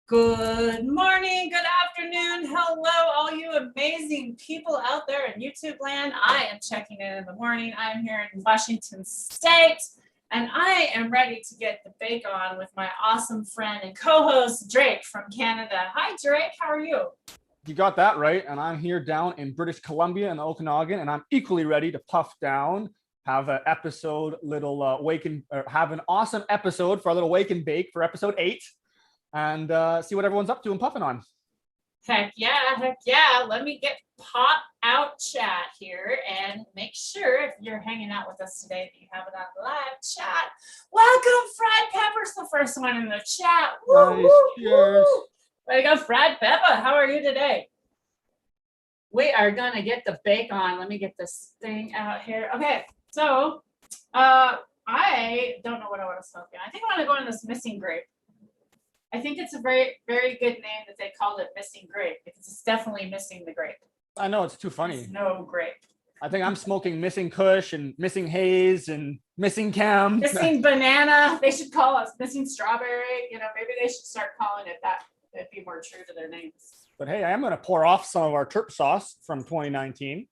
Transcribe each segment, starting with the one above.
Good morning, good afternoon, hello, all you amazing people out there in YouTube land. I am checking in the morning. I'm here in Washington State, and I am ready to get the bake on with my awesome friend and co-host Drake from Canada. Hi, Drake. How are you? You got that right. And I'm here down in British Columbia in the Okanagan, and I'm equally ready to puff down, have an episode, have an awesome episode for a little wake and bake for episode 8, and see what everyone's up to and puffing on. Heck yeah. Let me get pop out chat here and make sure if you're hanging out with us today that you have it on live chat. Welcome, Fried Pepper's the first one in the chat. Nice. Cheers. Way to go, Fried Pepper. How are you today? We are gonna get the bake on. Let me get this thing out here. Okay, so I don't know what I want to smoke in. I think I want to go on this missing grape. I think it's a very, very good name that they called it missing grape because it's definitely missing the grape. I know, it's too funny. There's no grape. I think I'm smoking missing Kush and missing Haze and missing Cam. Missing banana. They should call us missing strawberry. Maybe they should start calling it that. It'd be more true to their names. But hey, I am going to pour off some of our terp sauce from 2019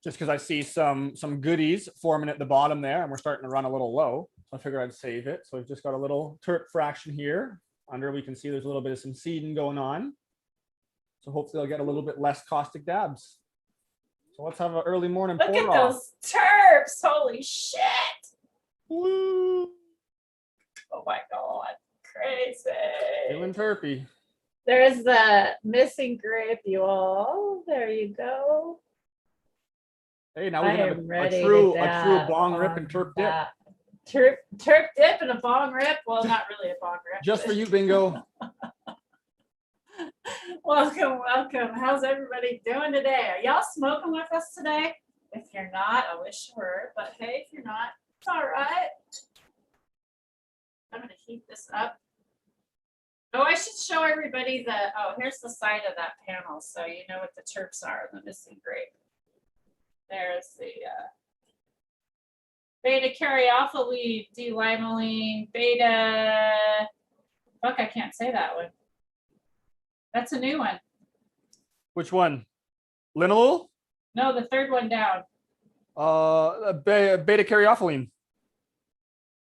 just because I see some goodies forming at the bottom there, and we're starting to run a little low. So I figured I'd save it. So we've just got a little terp fraction here. Under, we can see there's a little bit of some seeding going on. So hopefully I'll get a little bit less caustic dabs. So let's have an early morning pour off. Look at those terps. Holy shit. Woo. Oh my God. Crazy. Feeling terpy. There's the missing grape, you all. There you go. Hey, now we can have a true bong rip and terp dip. Terp dip and a bong rip. Well, not really a bong rip. Just for you, bingo. Welcome. How's everybody doing today? Are y'all smoking with us today? If you're not, I wish you were. But hey, if you're not, it's all right. I'm going to heat this up. Oh, I should show everybody here's the side of that panel so you know what the terps are in the missing grape. There's the beta-caryophyllene, D-limonene, beta. Fuck, I can't say that one. That's a new one. Which one? Linalool? No, the third one down. Beta-caryophyllene.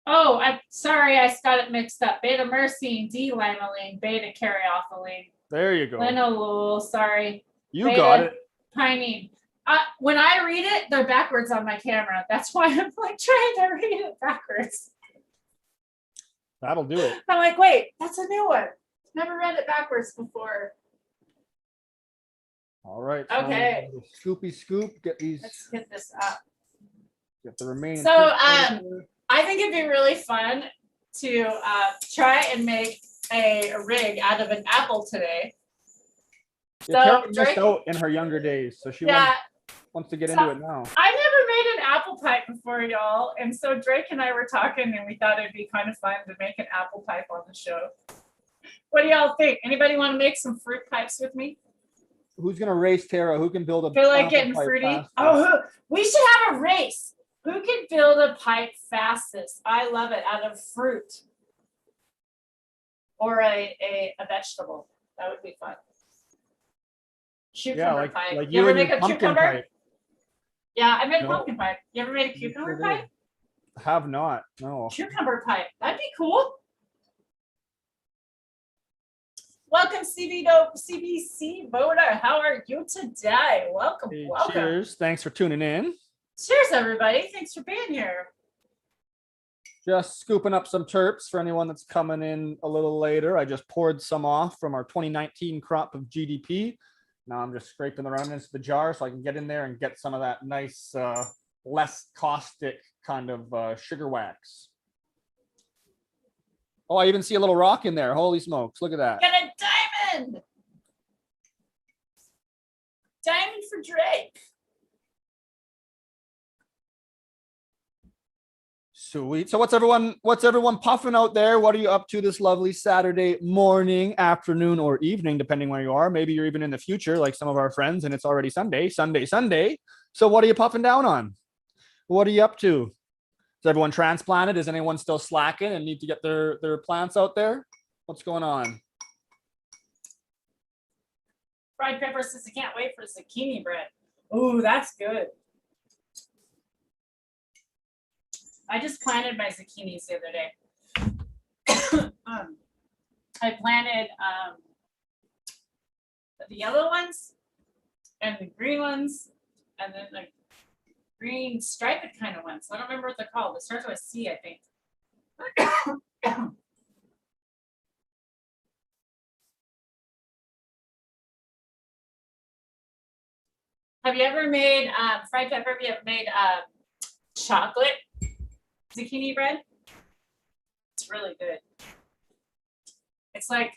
Oh, I'm sorry, I got it mixed up. Beta-myrcene, D-limonene, beta-caryophyllene. There you go. Linalool, sorry. You got it. Pinene. When I read it, they're backwards on my camera. That's why I'm like trying to read it backwards. That'll do it. I'm like, wait, that's a new one. Never read it backwards before. All right. Okay. Scoopy scoop. Get these. Let's get this up. Get the remaining. So, I think it'd be really fun to try and make a rig out of an apple today. Yeah, so Drake out in her younger days, so she wants to get into it now. I never made an apple pie before, y'all, and so Drake and I were talking, and we thought it'd be kind of fun to make an apple pipe on the show. What do y'all think? Anybody want to make some fruit pipes with me? Who's gonna race Tara? Who can build a? Feel like getting fruity? Fastest? Oh, we should have a race. Who can build a pipe fastest? I love it, out of fruit or a vegetable. That would be fun. Cucumber pipe. Like you ever make a cucumber? Pipe. Yeah, I made a pumpkin pipe. You ever made a cucumber pipe? Have not. No. Cucumber pipe. That'd be cool. Welcome, CBC voter. How are you today? Welcome. Cheers. Thanks for tuning in. Cheers, everybody. Thanks for being here. Just scooping up some terps for anyone that's coming in a little later. I just poured some off from our 2019 crop of GDP. Now I'm just scraping the remnants of the jar so I can get in there and get some of that nice, less caustic kind of sugar wax. Oh, I even see a little rock in there. Holy smokes. Look at that. Got a diamond. Diamond for Drake. Sweet. So what's everyone puffing out there? What are you up to this lovely Saturday morning, afternoon, or evening, depending where you are? Maybe you're even in the future, like some of our friends, and it's already Sunday. So what are you puffing down on? What are you up to? Is everyone transplanted? Is anyone still slacking and need to get their plants out there? What's going on? Fried pepper says I can't wait for zucchini bread. Ooh, that's good. I just planted my zucchinis the other day. I planted the yellow ones and the green ones and then the green striped kind of ones. I don't remember what they're called. It starts with a C, I think. Have you ever made fried pepper? Have you ever made chocolate zucchini bread? It's really good. It's like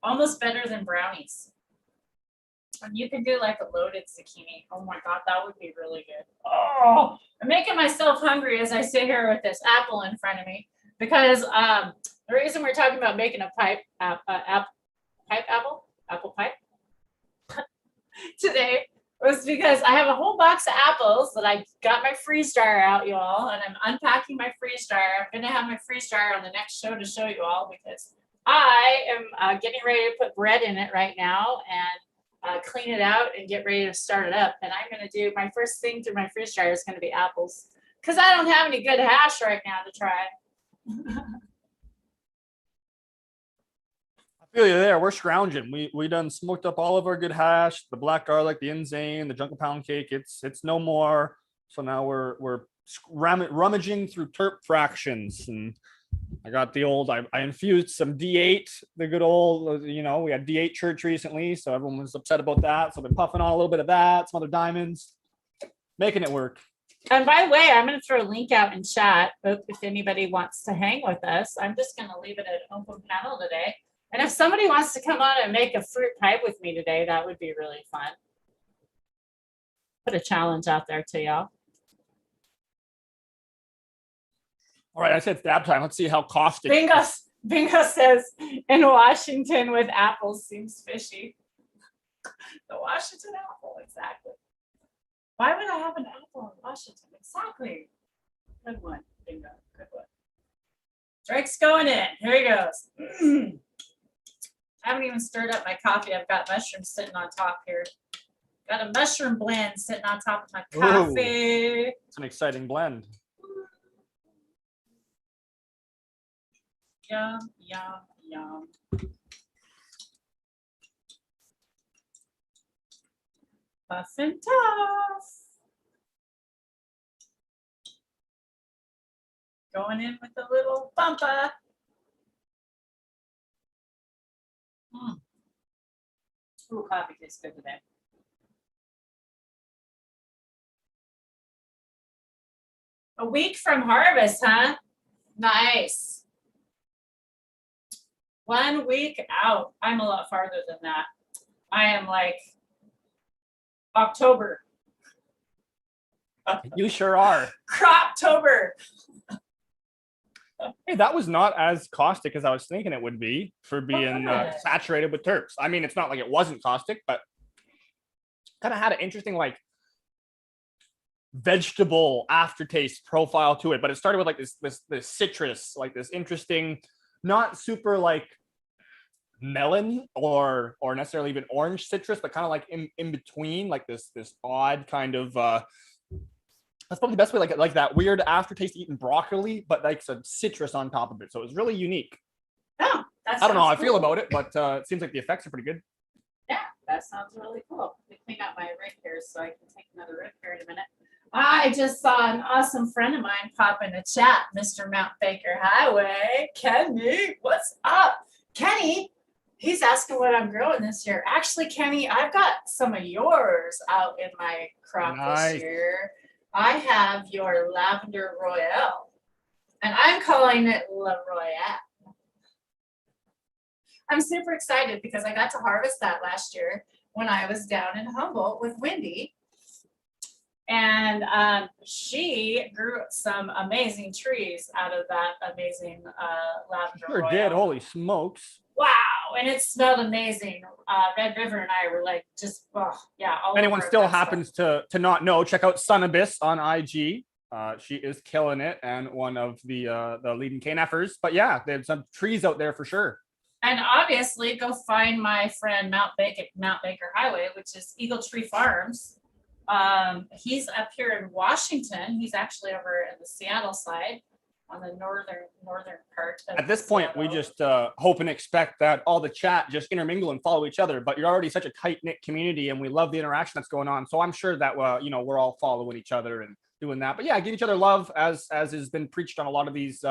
almost better than brownies. And you can do like a loaded zucchini. Oh my God, that would be really good. Oh, I'm making myself hungry as I sit here with this apple in front of me because the reason we're talking about making a apple pipe today was because I have a whole box of apples that I got my freeze dryer out, you all, and I'm unpacking my freeze dryer. I'm gonna have my freeze dryer on the next show to show you all because I am getting ready to put bread in it right now and clean it out and get ready to start it up. And I'm gonna do my first thing through my freeze dryer is gonna be apples because I don't have any good hash right now to try. I feel you there. We're scrounging. We done smoked up all of our good hash, the black garlic, the insane, the jungle pound cake. It's no more. So now we're rummaging through terp fractions, and I got the old. I infused some D8, the good old. You know, we had D8 church recently, so everyone was upset about that. So I've been puffing on a little bit of that, some other diamonds, making it work. And by the way, I'm going to throw a link out in chat if anybody wants to hang with us. I'm just going to leave it an open panel today. And if somebody wants to come on and make a fruit pipe with me today, that would be really fun. Put a challenge out there to y'all. All right, I said stab time. Let's see how caustic. Bingo says in Washington with apples seems fishy. The Washington apple, exactly. Why would I have an apple in Washington? Exactly. Good one, Bingo. Good one. Drake's going in. Here he goes. I haven't even stirred up my coffee. I've got mushrooms sitting on top here. Got a mushroom blend sitting on top of my coffee. It's an exciting blend. Yum, yum, yum. Puff and tough. Going in with a little bumper. Ooh, coffee tastes good today. A week from harvest, huh? Nice. 1 week out. I'm a lot farther than that. I am like October. You sure are. Croptober. Hey, that was not as caustic as I was thinking it would be for being saturated with terps. I mean, it's not like it wasn't caustic, but kind of had an interesting like vegetable aftertaste profile to it. But it started with like this citrus, like this interesting, not super like melon or necessarily even orange citrus, but kind of like in between, like this odd kind of that's probably the best way, like that weird aftertaste eating broccoli, but like some citrus on top of it. So it was really unique. Oh, I don't know how I feel about it, but it seems like the effects are pretty good. Yeah, that sounds really cool. Let me clean out my rip here so I can take another rip here in a minute. I just saw an awesome friend of mine pop in the chat, Mr. Mount Baker Highway. Kenny, what's up? Kenny, he's asking what I'm growing this year. Actually, Kenny, I've got some of yours out in my crop this year. I have your Lavender Royale, and I'm calling it La Royale. I'm super excited because I got to harvest that last year when I was down in Humboldt with Wendy. And she grew some amazing trees out of that amazing Lavender Royale. Did. Holy smokes. Wow. And it smelled amazing. Red River and I were like, just, oh, yeah. If anyone still happens to not know, check out Sun Abyss on IG. She is killing it and one of the leading KNFers. But yeah, there's some trees out there for sure. And obviously go find my friend Mount Baker Highway, which is Eagle Tree Farms. He's up here in Washington. He's actually over in the Seattle side on the northern part. At this point, we just hope and expect that all the chat just intermingle and follow each other. But you're already such a tight knit community, and we love the interaction that's going on. So I'm sure that we're all following each other and doing that. But yeah, give each other love as has been preached on a lot of these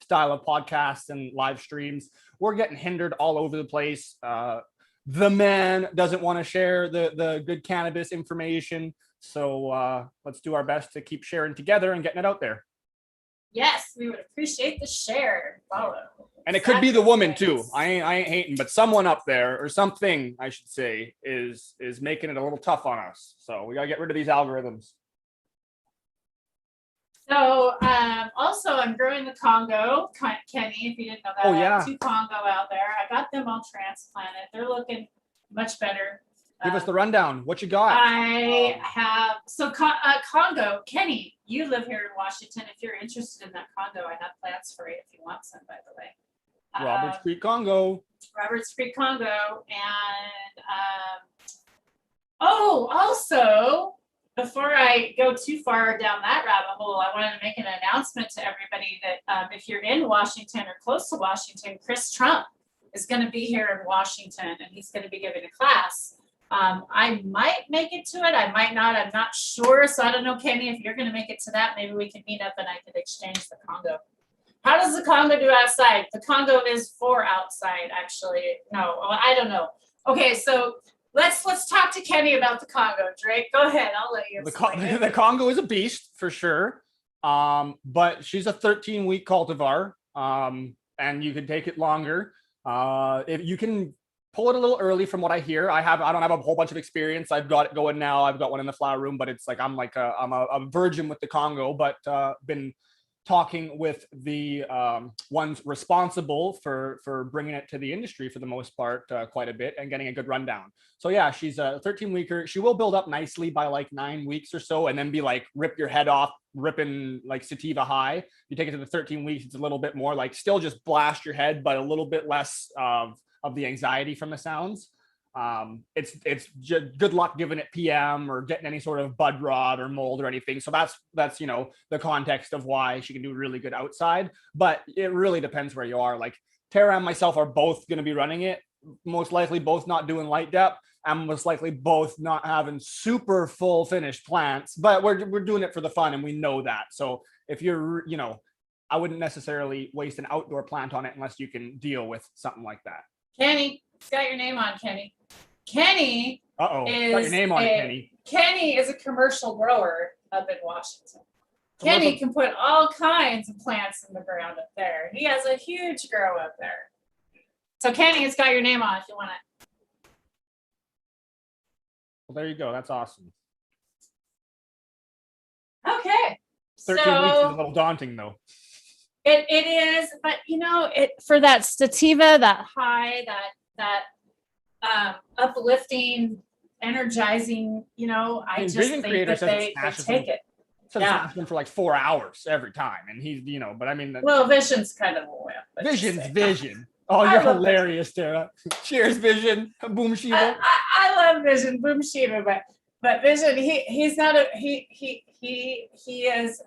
style of podcasts and live streams. We're getting hindered all over the place. The man doesn't want to share the good cannabis information. So let's do our best to keep sharing together and getting it out there. Yes, we would appreciate the share. Follow. And it could be the woman too. I ain't hating, but someone up there or something, I should say, is making it a little tough on us. So we gotta get rid of these algorithms. So also I'm growing the Congo, Kenny, if you didn't know that. Oh, I yeah. have 2 Congo out there. I got them all transplanted. They're looking much better. Give us the rundown. What you got? I have Congo. Kenny, you live here in Washington. If you're interested in that Congo, I have plants for you if you want some, by the way. Roberts Creek Congo. Roberts Creek Congo. And also, before I go too far down that rabbit hole, I wanted to make an announcement to everybody that if you're in Washington or close to Washington, Chris Trump is going to be here in Washington, and he's going to be giving a class. I might make it to it. I might not. I'm not sure. So I don't know, Kenny, if you're going to make it to that, maybe we can meet up and I could exchange the Congo. How does the Congo do outside? The Congo is for outside, actually. No, I don't know. Okay, so let's talk to Kenny about the Congo. Drake, go ahead. I'll let you explain it. The Congo is a beast for sure. But she's a 13-week cultivar. And you could take it longer. If you can pull it a little early from what I hear. I don't have a whole bunch of experience. I've got it going now. I've got one in the flower room, but it's like I'm a virgin with the Congo, but been talking with the ones responsible for bringing it to the industry for the most part quite a bit and getting a good rundown. So yeah, she's a 13-weeker. She will build up nicely by like 9 weeks or so and then be like rip your head off, ripping like sativa high. You take it to the 13 weeks, it's a little bit more like still just blast your head, but a little bit less of the anxiety from the sounds. It's just good luck giving it PM or getting any sort of bud rot or mold or anything. So that's the context of why she can do really good outside, but it really depends where you are. Like Tara and myself are both going to be running it, most likely both not doing light depth and most likely both not having super full finished plants, but we're doing it for the fun and we know that. So if you're, I wouldn't necessarily waste an outdoor plant on it unless you can deal with something like that. Kenny, it's got your name on, Kenny. Kenny got your name on it, Kenny. Kenny is a commercial grower up in Washington. Kenny can put all kinds of plants in the ground up there. He has a huge grow up there. So Kenny, it's got your name on if you want it. Well, there you go. That's awesome. Okay. 13 weeks is a little daunting though. It is, but for that sativa, that high, that uplifting, energizing, I just think that they take it. So yeah. It's for like 4 hours every time, and he's, but I mean, well, Vision's kind of a whip. Vision. Oh, you're hilarious, Tara. Cheers, Vision. Boom Shiva. I love Vision, Boom Shiva, but Vision, he's not he is.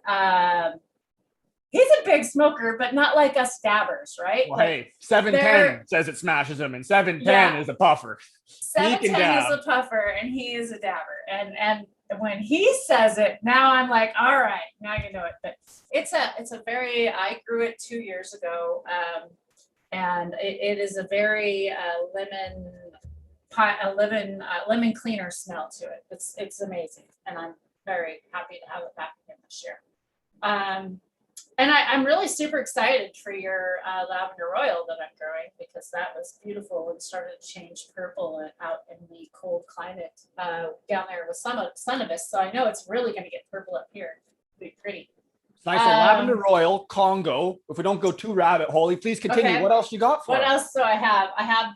He's a big smoker, but not like us dabbers, right? Well, hey, 710 says it smashes him, and 710 is a puffer. 710 is a puffer, and he is a dabber. And when he says it, now I'm like, all right, now you know it. But it's a very. I grew it 2 years ago, and it is a very lemon cleaner smell to it. It's amazing, and I'm very happy to have it back again this year. And I'm really super excited for your lavender royal that I'm growing because that was beautiful and started to change purple out in the cold climate down there with some of us. So I know it's really going to get purple up here. It'll be pretty. It's nice. So lavender royal, Congo. If we don't go too rabbit holey, please continue. Okay. What else you got for us? What else do I have? I have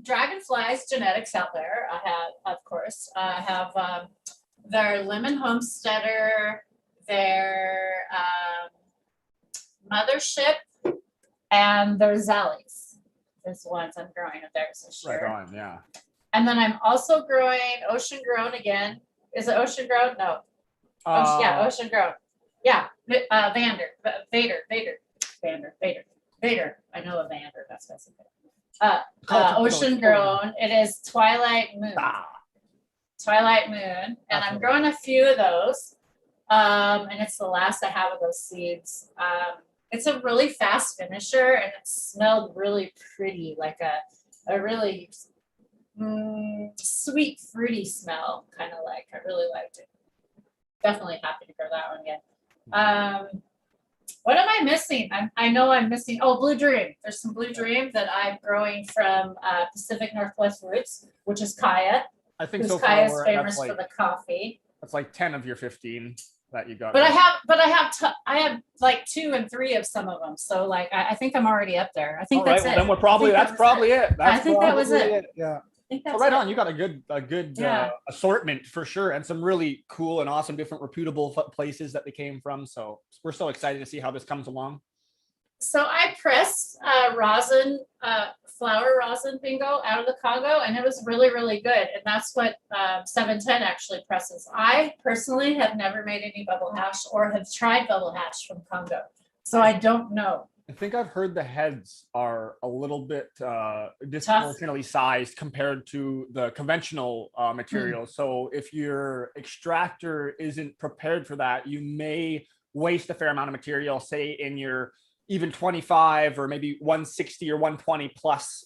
Dragonflies genetics out there. I have, of course, I have their Lemon Homesteader, their Mothership, and their Zallies. is ones I'm growing of theirs this year. Right on, yeah. And then I'm also growing ocean grown again. Is it ocean grown? No. Yeah, ocean grown. Yeah, Vander. I know a Vander. That's what I said. Ocean grown. It is Twilight Moon. Twilight Moon, and I'm growing a few of those. And it's the last I have of those seeds. It's a really fast finisher, and it smelled really pretty, like a really sweet, fruity smell, kind of like. I really liked it. Definitely happy to grow that one again. What am I missing? I know I'm missing. Oh, Blue Dream. There's some Blue Dream that I'm growing from Pacific Northwest Roots, which is Kaya. I think so Kaya is famous for the coffee. That's like 10 of your 15 that you got. But I have like 2 and 3 of some of them. So like I think I'm already up there. I think all that's right, it. Well, then that's probably it. I think that was it. Yeah. So right on. You got a good assortment for sure, and some really cool and awesome different reputable places that they came from. So we're so excited to see how this comes along. So I pressed flower rosin bingo out of the Congo, and it was really, really good. And that's what 710 actually presses. I personally have never made any bubble hash or have tried bubble hash from Congo, so I don't know. I think I've heard the heads are a little bit disproportionately sized compared to the conventional material. So if your extractor isn't prepared for that, you may waste a fair amount of material, say in your even 25 or maybe 160 or 120 plus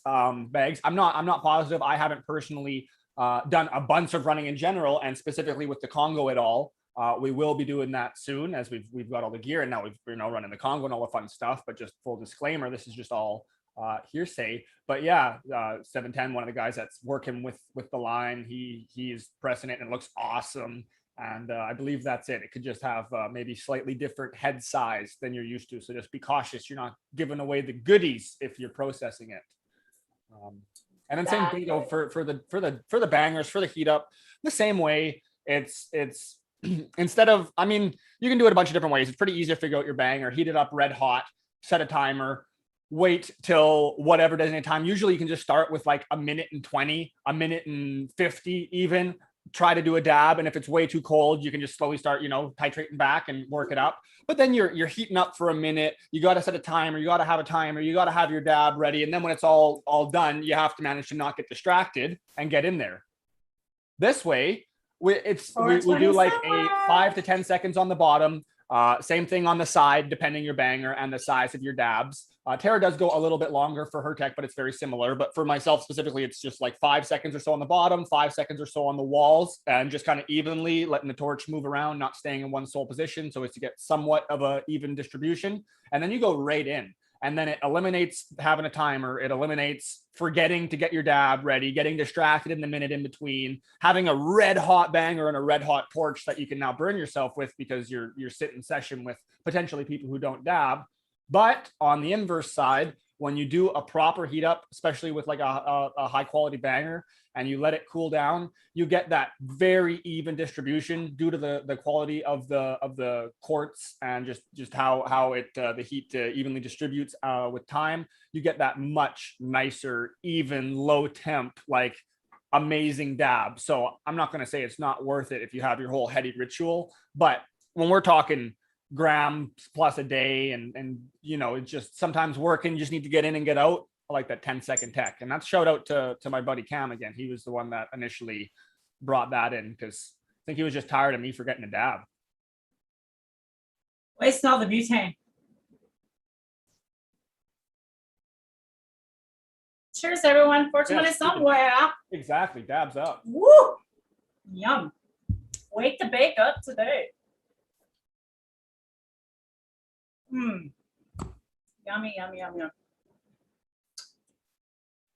bags. I'm not positive. I haven't personally done a bunch of running in general, and specifically with the Congo at all. We will be doing that soon, as we've got all the gear, and now we're running the Congo and all the fun stuff. But just full disclaimer, this is just all hearsay. But yeah, 710, one of the guys that's working with the line, he's pressing it and it looks awesome. And I believe that's it. It could just have maybe slightly different head size than you're used to. So just be cautious. You're not giving away the goodies if you're processing it. And then same thing for the bangers, for the heat up, the same way. It's instead of, I mean, you can do it a bunch of different ways. It's pretty easy to figure out your banger, heat it up red hot, set a timer, wait till whatever designated time. Usually you can just start with like 1:20, 1:50 even. Try to do a dab, and if it's way too cold, you can just slowly start, titrating back and work it up. But then you're heating up for a minute. You got to set a timer. You got to have a timer. You got to have your dab ready, and then when it's all done, you have to manage to not get distracted and get in there. This way, we do like a 5 to 10 seconds on the bottom. Same thing on the side, depending your banger and the size of your dabs. Tara does go a little bit longer for her tech, but it's very similar. But for myself specifically, it's just like 5 seconds or so on the bottom, 5 seconds or so on the walls, and just kind of evenly letting the torch move around, not staying in one sole position. So it's to get somewhat of a even distribution. And then you go right in. And then it eliminates having a timer. It eliminates forgetting to get your dab ready, getting distracted in the minute in between, having a red hot banger and a red hot torch that you can now burn yourself with because you're sitting session with potentially people who don't dab. But on the inverse side, when you do a proper heat up, especially with like a high quality banger, and you let it cool down, you get that very even distribution due to the quality of the quartz and just how it the heat evenly distributes with time. You get that much nicer, even low temp, like amazing dab. So I'm not going to say it's not worth it if you have your whole heady ritual, but when we're talking grams plus a day and it's just sometimes working, you just need to get in and get out. I like that 10-second tech. And that's shout out to my buddy Cam again. He was the one that initially brought that in because I think he was just tired of me forgetting to dab. Wasting all the butane. Cheers, everyone. 420 somewhere. Exactly. Dabs up. Woo! Yum. Wait to bake up today. Yummy, yummy, yum, yum.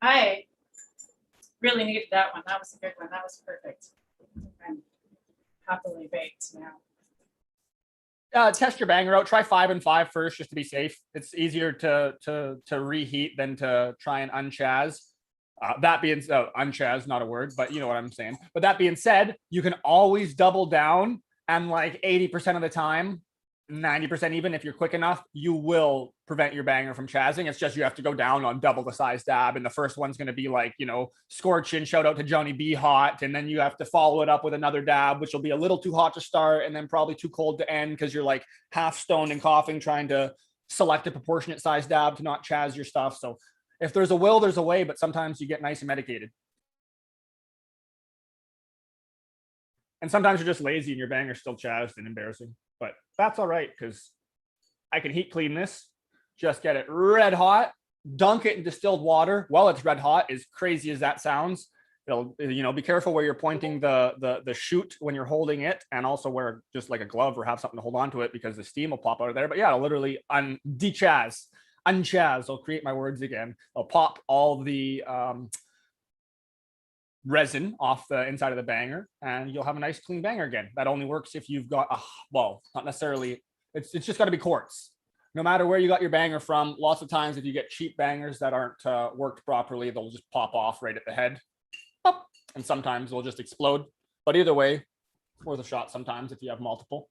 I really needed that one. That was a good one. That was perfect. I'm happily baked now. Test your banger out. Try 5 and 5 first, just to be safe. It's easier to reheat than to try and unchaz. That being said, unchaz, not a word, but you know what I'm saying. But that being said, you can always double down, and like 80% of the time, 90% even, if you're quick enough, you will prevent your banger from chazzing. It's just you have to go down on double the size dab. And the first one's going to be like, you know, scorching, shout out to Johnny B hot. And then you have to follow it up with another dab, which will be a little too hot to start and then probably too cold to end because you're like half stoned and coughing, trying to select a proportionate size dab to not chaz your stuff. So if there's a will, there's a way, but sometimes you get nice and medicated. And sometimes you're just lazy and your banger's still chazzed and embarrassing. But that's all right, because I can heat clean this, just get it red hot, dunk it in distilled water while it's red hot, as crazy as that sounds. It'll, you know, be careful where you're pointing the chute when you're holding it, and also wear just like a glove or have something to hold on to it because the steam will pop out of there. But yeah, it'll literally unchaz. I'll create my words again. I'll pop all the resin off the inside of the banger, and you'll have a nice clean banger again. That only works if you've got well, not necessarily, it's just got to be quartz. No matter where you got your banger from, lots of times if you get cheap bangers that aren't worked properly, they'll just pop off right at the head. Pop, and sometimes they'll just explode. But either way, it's worth a shot sometimes if you have multiple.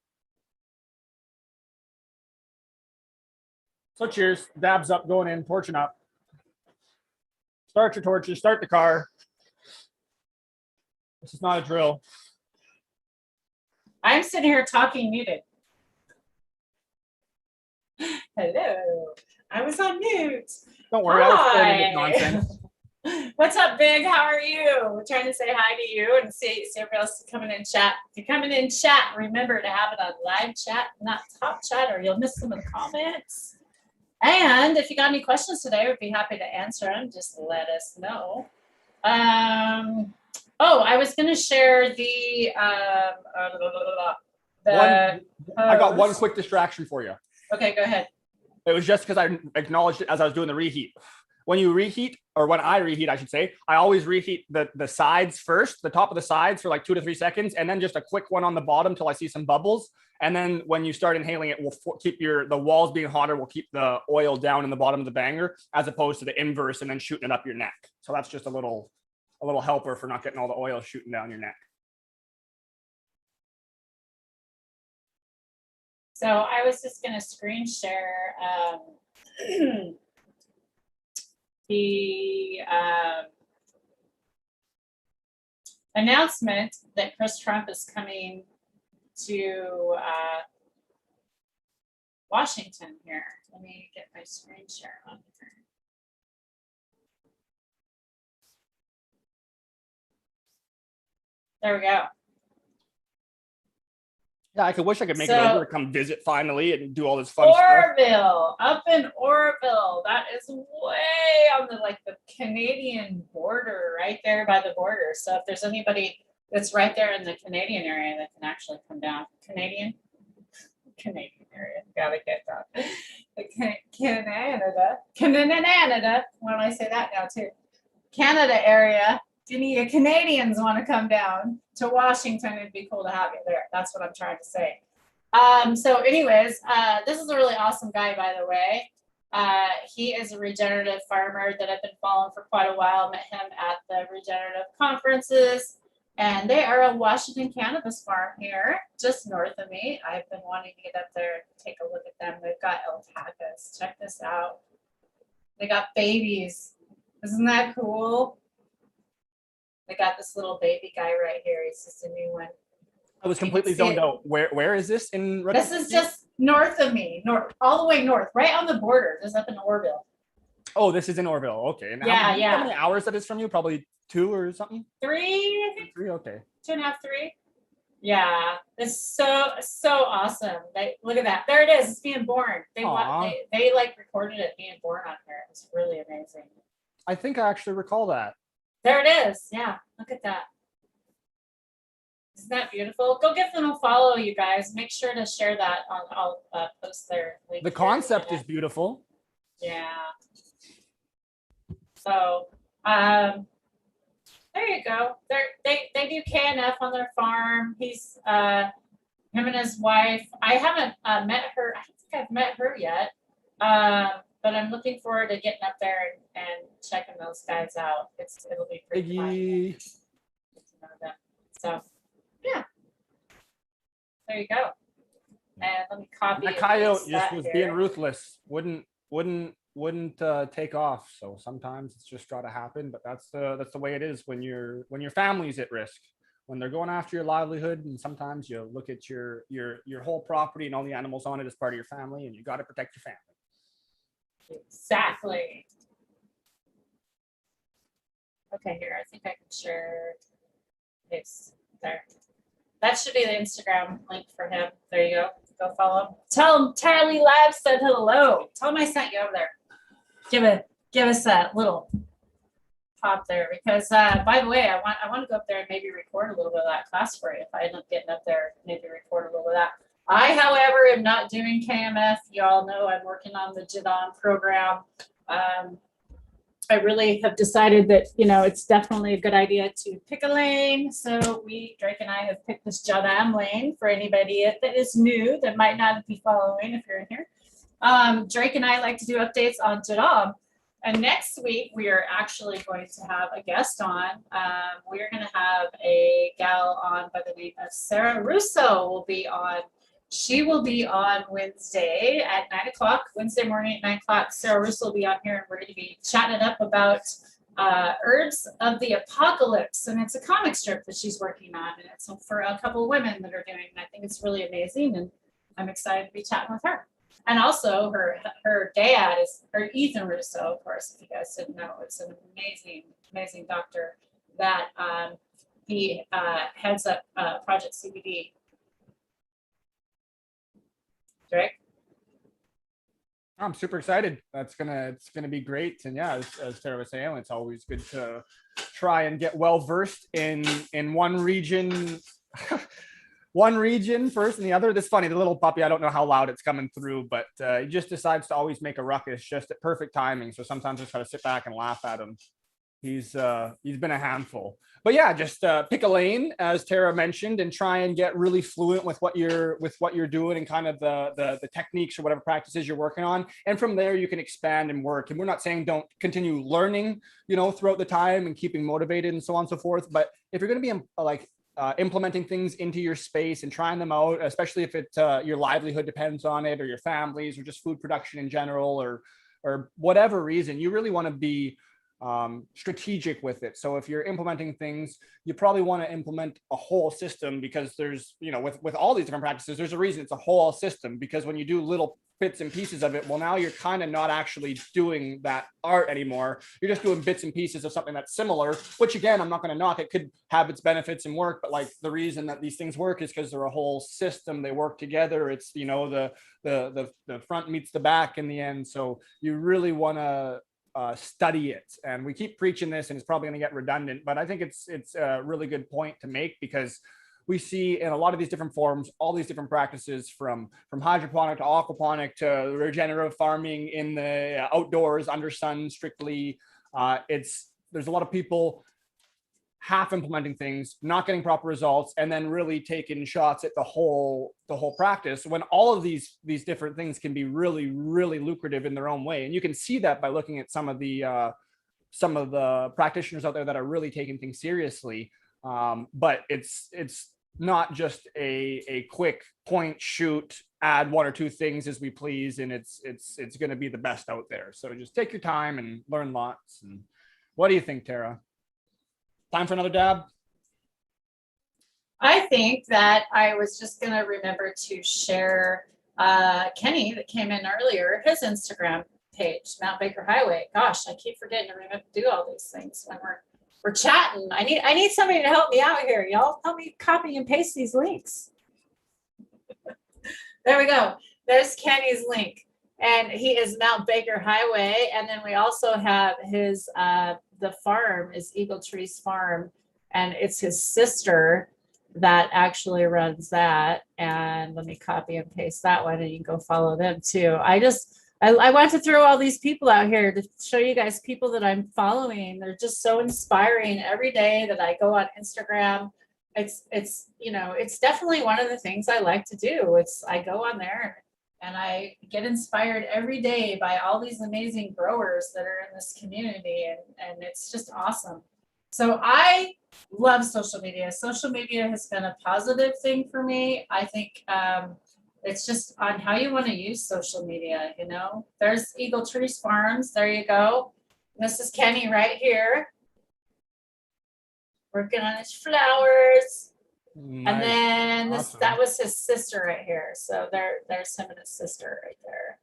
So cheers, dabs up, going in, torching up. Start your torches, start the car. This is not a drill. I'm sitting here talking muted. Hello. I was on mute. Don't worry, I was filming this nonsense. What's up, Big? How are you? We're trying to say hi to you and see everybody else coming in chat. If you're coming in chat, remember to have it on live chat, not top chat, or you'll miss some of the comments. And if you got any questions today, we'd be happy to answer them. Just let us know. Oh, I was going to share the I got one quick distraction for you. Okay, go ahead. It was just because I acknowledged it as I was doing the reheat. When you reheat, or when I reheat, I should say, I always reheat the sides first, the top of the sides for like 2 to 3 seconds, and then just a quick one on the bottom till I see some bubbles. And then when you start inhaling it, will keep the walls being hotter, will keep the oil down in the bottom of the banger, as opposed to the inverse and then shooting it up your neck. So that's just a little helper for not getting all the oil shooting down your neck. So I was just going to screen share the announcement that Chris Trump is coming to Washington here. Let me get my screen share on here. There we go. Yeah, I wish I could make it over to come visit finally and do all this fun Oroville, up in Oroville. That is way on the Canadian border, right there by the border. So if there's anybody that's right there in the Canadian area that can actually come down, Canadian area, gotta get that. Canada. Why don't I say that now too? Canada area. If any Canadians want to come down to Washington, it'd be cool to have you there. That's what I'm trying to say. So anyways, this is a really awesome guy, by the way. He is a regenerative farmer that I've been following for quite a while. Met him at the regenerative conferences, and they are a Washington cannabis farm here, just north of me. I've been wanting to get up there and take a look at them. They've got alpacas. Check this out. They got babies. Isn't that cool? They got this little baby guy right here. He's just a new one. I was completely zoned out. Where is this in? This is just north of me, all the way north, right on the border, just up in Oroville. Oh, this is in Oroville. Okay. And yeah, how many hours that is from you? Probably 2 or something? 3, I think. 3, okay. 2.5, 3. Yeah, it's so awesome. Look at that. There it is. It's being born. They recorded it being born on here. It's really amazing. I think I actually recall that. There it is. Yeah, look at that. Isn't that beautiful? Go give them a follow, you guys. Make sure to share that. I'll post their link. The concept is beautiful. Yeah. So, there you go. They do KNF on their farm. He's him and his wife. I haven't met her. I don't think I've met her yet. But I'm looking forward to getting up there and checking those guys out. It'll be pretty fun. Get to know them. So, yeah. There you go. And let me copy The and coyote paste just that was here. being ruthless. Wouldn't take off. So sometimes it's just gotta happen. But that's the way it is when your family's at risk, when they're going after your livelihood. And sometimes you look at your whole property and all the animals on it as part of your family, and you got to protect your family. Exactly. Okay, here, I think I can share this there. That should be the Instagram link for him. There you go. Go follow him. Tell him Charlie Live said hello. Tell him I sent you over there. Give us that little pop there, because by the way, I want to go up there and maybe record a little bit of that class for you. If I end up getting up there, maybe record a little bit of that. I, however, am not doing KMF. Y'all know I'm working on the Jadon program. I really have decided that, it's definitely a good idea to pick a lane. So Drake and I have picked this Jadam lane for anybody that is new that might not be following if you're in here. Drake and I like to do updates on Jadam. And next week, we are actually going to have a guest on. We're going to have a gal on by the name of Sarah Russo will be on. She will be on Wednesday at 9 o'clock, Wednesday morning at 9 o'clock. Sarah Russo will be on here, and we're going to be chatting it up about Herbs of the Apocalypse. And it's a comic strip that she's working on, and it's for a couple of women that are doing it. I think it's really amazing, and I'm excited to be chatting with her. And also her dad is Ethan Russo, of course, if you guys didn't know. It's an amazing doctor that he heads up Project CBD. Drake? I'm super excited. It's gonna be great. And yeah, as Tara was saying, it's always good to try and get well versed in one region. One region first and the other. This funny, the little puppy, I don't know how loud it's coming through, but he just decides to always make a ruckus just at perfect timing. So sometimes I just gotta sit back and laugh at him. He's been a handful. But yeah, just pick a lane, as Tara mentioned, and try and get really fluent with what you're doing and kind of the techniques or whatever practices you're working on. And from there, you can expand and work. And we're not saying don't continue learning, throughout the time and keeping motivated and so on and so forth. But if you're going to be implementing things into your space and trying them out, especially if your livelihood depends on it, or your families, or just food production in general, or whatever reason, you really want to be strategic with it. So if you're implementing things, you probably want to implement a whole system, because there's, with all these different practices, there's a reason it's a whole system, because when you do little bits and pieces of it, well, now you're kind of not actually doing that art anymore. You're just doing bits and pieces of something that's similar, which again, I'm not going to knock. It could have its benefits and work, but like the reason that these things work is because they're a whole system. They work together. It's, the front meets the back in the end. So you really want to study it. And we keep preaching this, and it's probably going to get redundant, but I think it's a really good point to make, because we see in a lot of these different forms all these different practices, from hydroponic to aquaponic to regenerative farming in the outdoors under sun strictly. There's a lot of people half implementing things, not getting proper results, and then really taking shots at the whole practice, when all of these different things can be really, really lucrative in their own way. And you can see that by looking at some of the practitioners out there that are really taking things seriously. But it's not just a quick point shoot, add one or two things as we please, and it's going to be the best out there. So just take your time and learn lots. And what do you think, Tara? Time for another dab? I think that I was just going to remember to share Kenny that came in earlier, his Instagram page, Mount Baker Highway. Gosh, I keep forgetting to remember to do all these things when we're chatting. I need somebody to help me out here. Y'all help me copy and paste these links. There we go. There's Kenny's link. And he is Mount Baker Highway. And then we also have his, the farm is Eagle Trees Farm. And it's his sister that actually runs that. And let me copy and paste that one, and you can go follow them too. I want to throw all these people out here to show you guys people that I'm following. They're just so inspiring. Every day that I go on Instagram, it's definitely one of the things I like to do. I go on there and I get inspired every day by all these amazing growers that are in this community, and it's just awesome. So I love social media. Social media has been a positive thing for me. I think It's just on how you want to use social media, you know? There's Eagle Trees Farms. There you go. This is Kenny right here. Working on his flowers. Nice. And then Awesome. that was his sister right here. So there's him and his sister right there.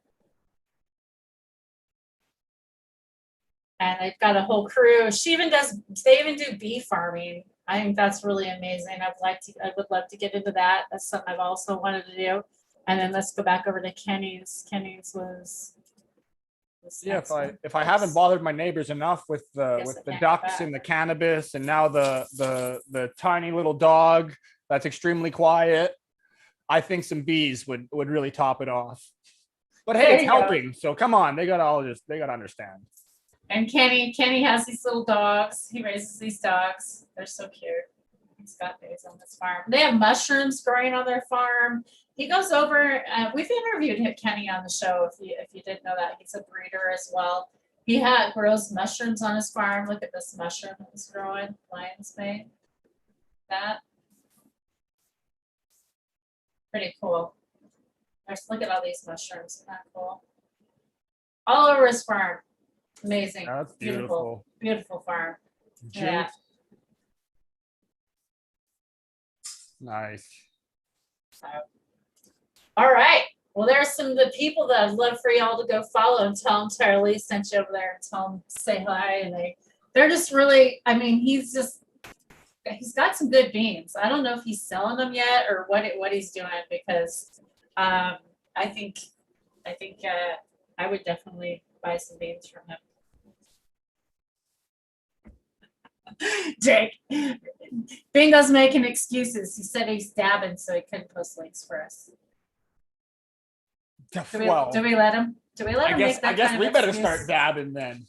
And they've got a whole crew. They even do bee farming. I think that's really amazing. I would love to get into that. That's something I've also wanted to do. And then let's go back over to Kenny's. Kenny's was Yeah, if I haven't bothered my neighbors enough with the ducks and the cannabis and now the tiny little dog that's extremely quiet, I think some bees would really top it off. But hey, it's helping. So come on, they gotta understand. And Kenny has these little dogs. He raises these dogs. They're so cute. He's got these on this farm. They have mushrooms growing on their farm. He goes over. We've interviewed Kenny on the show. If you didn't know that, he's a breeder as well. He grows mushrooms on his farm. Look at this mushroom that's growing. Lion's mane. That pretty cool. Look at all these mushrooms. Isn't that cool? All over his farm. Amazing. That's beautiful. Beautiful farm. Juice. Yeah. Nice. All right. Well, there's some of the people that I'd love for y'all to go follow and tell them Charlie sent you over there and tell them say hi. And they're just really, I mean, he's got some good beans. I don't know if he's selling them yet or what he's doing because I think I would definitely buy some beans from him. Jake, Bingo's making excuses. He said he's dabbing, so he couldn't post links for us. Do we let him? I guess we better start dabbing then.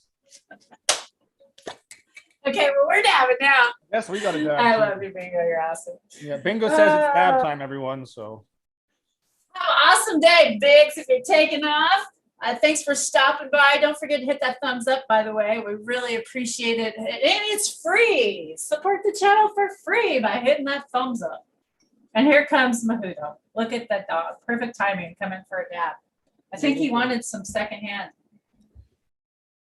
Okay, well, we're dabbing now. Yes, we got to dab. I love you, Bingo. You're awesome. Yeah, Bingo says it's dab time, everyone. So. Have an awesome day, Biggs. If you're taking off. Thanks for stopping by. Don't forget to hit that thumbs up, by the way. We really appreciate it. And it's free. Support the channel for free by hitting that thumbs up. And here comes Mahudo. Look at that dog. Perfect timing coming for a dab. I think he wanted some secondhand.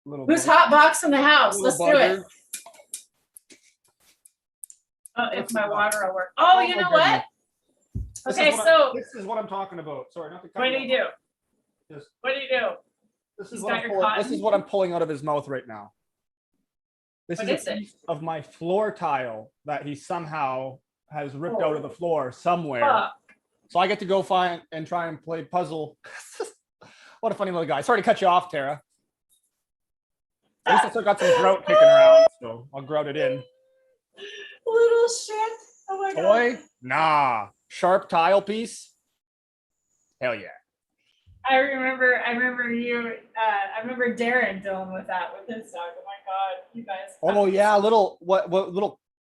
Who's hotboxing the house? Let's do it. Oh, if my water will work. Oh, you know what? Okay, so. This is what I'm talking about. Sorry, not to cut what do you do? What do you do? This is what I'm pulling out of his mouth right now. This is a piece of my floor tile that he somehow has ripped out of the floor somewhere. So I get to go find and try and play puzzle. What a funny little guy. Sorry to cut you off, Tara. At least I still got some grout kicking around, so I'll grout it in. Little shit. Oh my God. Toy? Nah. Sharp tile piece? Hell yeah. I remember you. I remember Darren dealing with that with his dog. Oh my God, you guys. Oh yeah,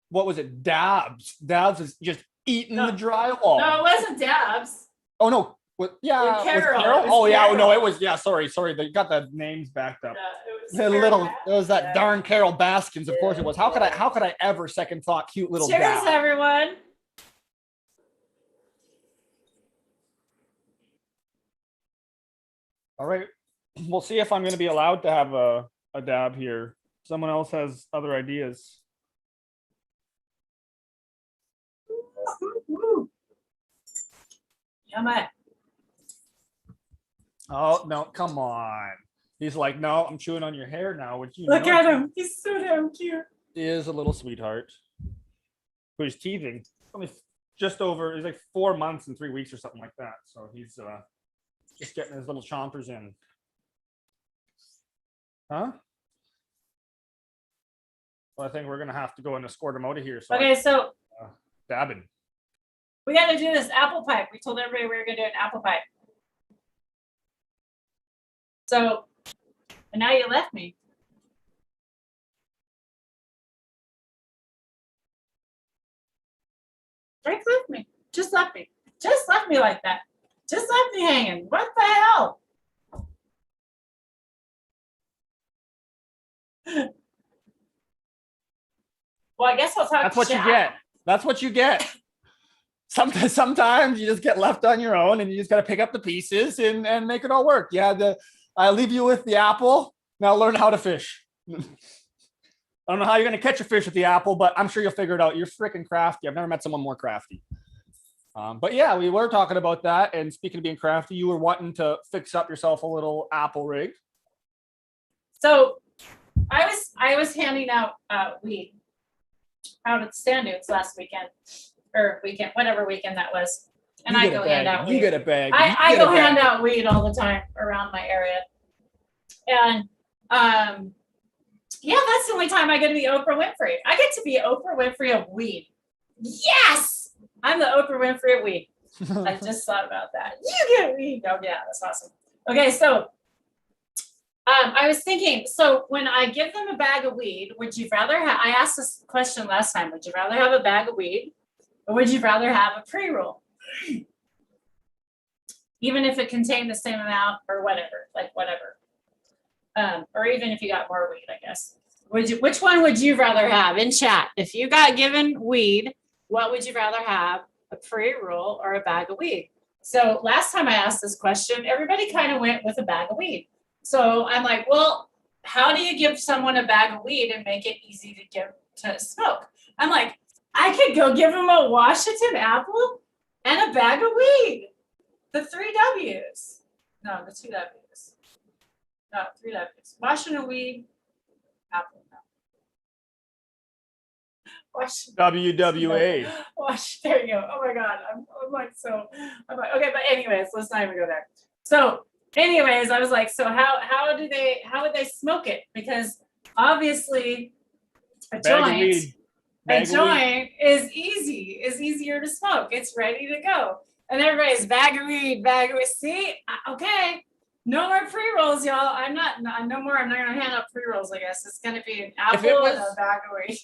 what was it? Dabs. Dabs is just eating the drywall. No, it wasn't Dabs. Oh no. Yeah. Carol. Oh yeah. Carol. Oh no, it was Sorry. They got the names backed up. It was that darn Carol Baskins. Of course it was. How could I ever second thought cute little Cheers, Dab? everyone. All right, we'll see if I'm going to be allowed to have a dab here. Someone else has other ideas. Yummy. Oh no, come on. He's like, no, I'm chewing on your hair now. Look at him. He's so damn cute. He is a little sweetheart who's teething. He's like 4 months and 3 weeks or something like that. So he's just getting his little chompers in. Huh? Well, I think we're going to have to go and escort him out of here. Okay, so dabbing. We got to do this apple pipe. We told everybody we were going to do an apple pipe. So, and now you left me. Drake left me. Just left me. Just left me like that. Just left me hanging. What the hell? Well, I guess I'll talk. That's what you get. That's what you get. sometimes you just get left on your own and you just got to pick up the pieces and make it all work. Yeah, I leave you with the apple. Now learn how to fish. I don't know how you're going to catch a fish with the apple, but I'm sure you'll figure it out. You're freaking crafty. I've never met someone more crafty. But yeah, we were talking about that. And speaking of being crafty, you were wanting to fix up yourself a little apple rig. So I was handing out weed out at Stand Dunes last weekend, whatever weekend that was. And I go hand out weed. You get a bag. I go hand out weed all the time around my area. And yeah, that's the only time I get to be Oprah Winfrey. I get to be Oprah Winfrey of weed. Yes! I'm the Oprah Winfrey of weed. I just thought about that. You get weed. Oh yeah, that's awesome. Okay, so I was thinking, so when I give them a bag of weed, would you rather have, I asked this question last time, would you rather have a bag of weed or would you rather have a pre-roll? Even if it contained the same amount or whatever, like whatever. Or even if you got more weed, I guess. Which one would you rather have in chat? If you got given weed, what would you rather have, a pre-roll or a bag of weed? So last time I asked this question, everybody kind of went with a bag of weed. So I'm like, well, how do you give someone a bag of weed and make it easy to smoke? I'm like, I could go give them a Washington apple and a bag of weed. The 3 W's. No, the 2 W's. No, 3 W's. Washington weed, apple. No. WWA. There you go. Oh my God. I'm like, okay, but anyways, let's not even go there. So anyways, I was like, so how would they smoke it? Because obviously a joint is easier to smoke. It's ready to go. And everybody's bag of weed. See, okay, no more pre-rolls, y'all. I'm not gonna hand out pre-rolls. I guess it's gonna be an apple and a bag of weed.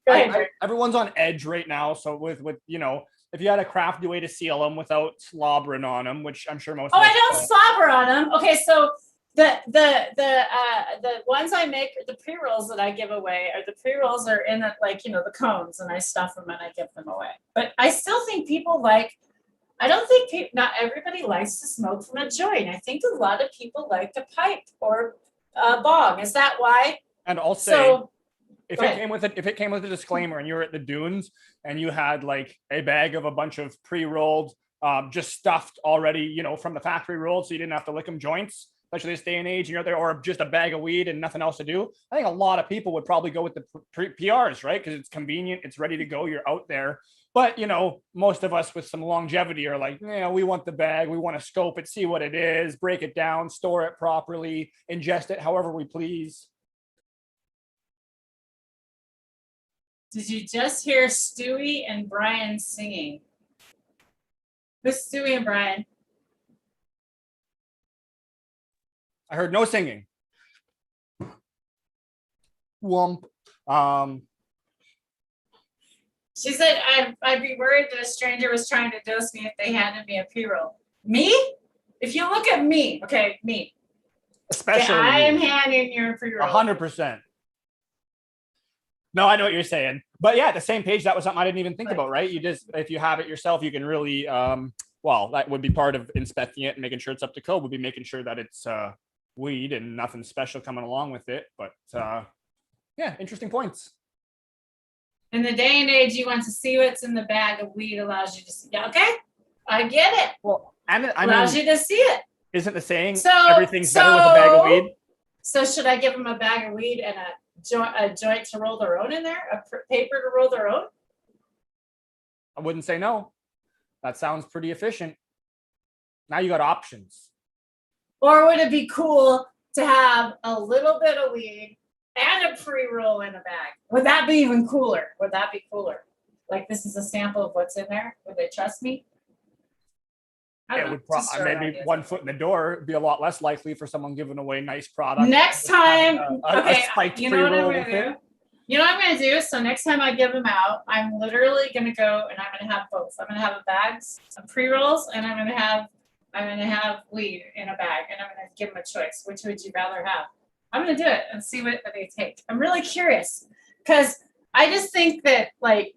Go ahead, everyone's on edge right now. So with if you had a crafty way to seal them without slobbering on them, which I'm sure most. Oh, I don't slobber on them. Okay, so the ones I make, the pre-rolls that I give away, the pre-rolls are in the cones, and I stuff them and I give them away. But I still think not everybody likes to smoke from a joint. I think a lot of people like to pipe or bong. Is that why? And I'll say, if it came with a disclaimer and you were at the dunes and you had like a bag of a bunch of pre-rolled, just stuffed already, from the factory rolled, so you didn't have to lick them joints, especially this day and age, and you're there, or just a bag of weed and nothing else to do. I think a lot of people would probably go with the PRs, right? Because it's convenient, it's ready to go, you're out there. But most of us with some longevity are like, we want the bag, we want to scope it, see what it is, break it down, store it properly, ingest it however we please. Did you just hear Stewie and Brian singing? Who's Stewie and Brian? I heard no singing. Wump. She said I'd be worried that a stranger was trying to dose me if they handed me a pre-roll. Me? If you look at me, okay, me. Especially I am handing you a pre-roll. 100%. No, I know what you're saying. But yeah, at the same page, that was something I didn't even think about, right? You just, if you have it yourself, you can really, that would be part of inspecting it and making sure it's up to code, would be making sure that it's weed and nothing special coming along with it. But yeah, interesting points. In the day and age, you want to see what's in the bag of weed allows you to see. Yeah, okay, I get it. Well, allows you to see it. Isn't the saying everything's better with a bag of weed? So should I give them a bag of weed and a joint to roll their own in there? A paper to roll their own? I wouldn't say no. That sounds pretty efficient. Now you got options. Or would it be cool to have a little bit of weed and a pre-roll in a bag? Would that be even cooler? Would that be cooler? Like, this is a sample of what's in there. Would they trust me? It would maybe one foot in the door. It'd be a lot less likely for someone giving away nice product. Next time, you know what I'm going to do? You know what I'm going to do? So next time I give them out, I'm literally going to go and I'm going to have both. I'm going to have a bag, some pre-rolls, and I'm going to have weed in a bag, and I'm going to give them a choice. Which would you rather have? I'm going to do it and see what they take. I'm really curious because I just think that, like,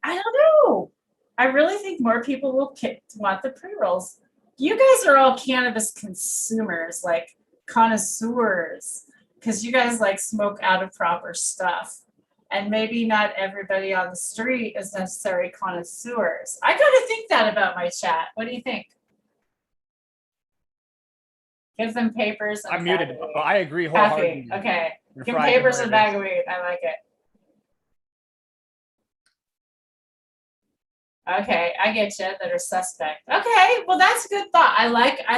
I don't know. I really think more people will want the pre-rolls. You guys are all cannabis consumers, like connoisseurs, because you guys like smoke out of proper stuff. And maybe not everybody on the street is necessarily connoisseurs. I gotta think that about my chat. What do you think? Give them papers and I'm a muted. bag of But weed. I agree Coffee. wholeheartedly. Okay. You're Give them fried papers and a burgers. bag of weed. I like it. Okay, I get you. That are suspect. Okay, well that's a good thought. I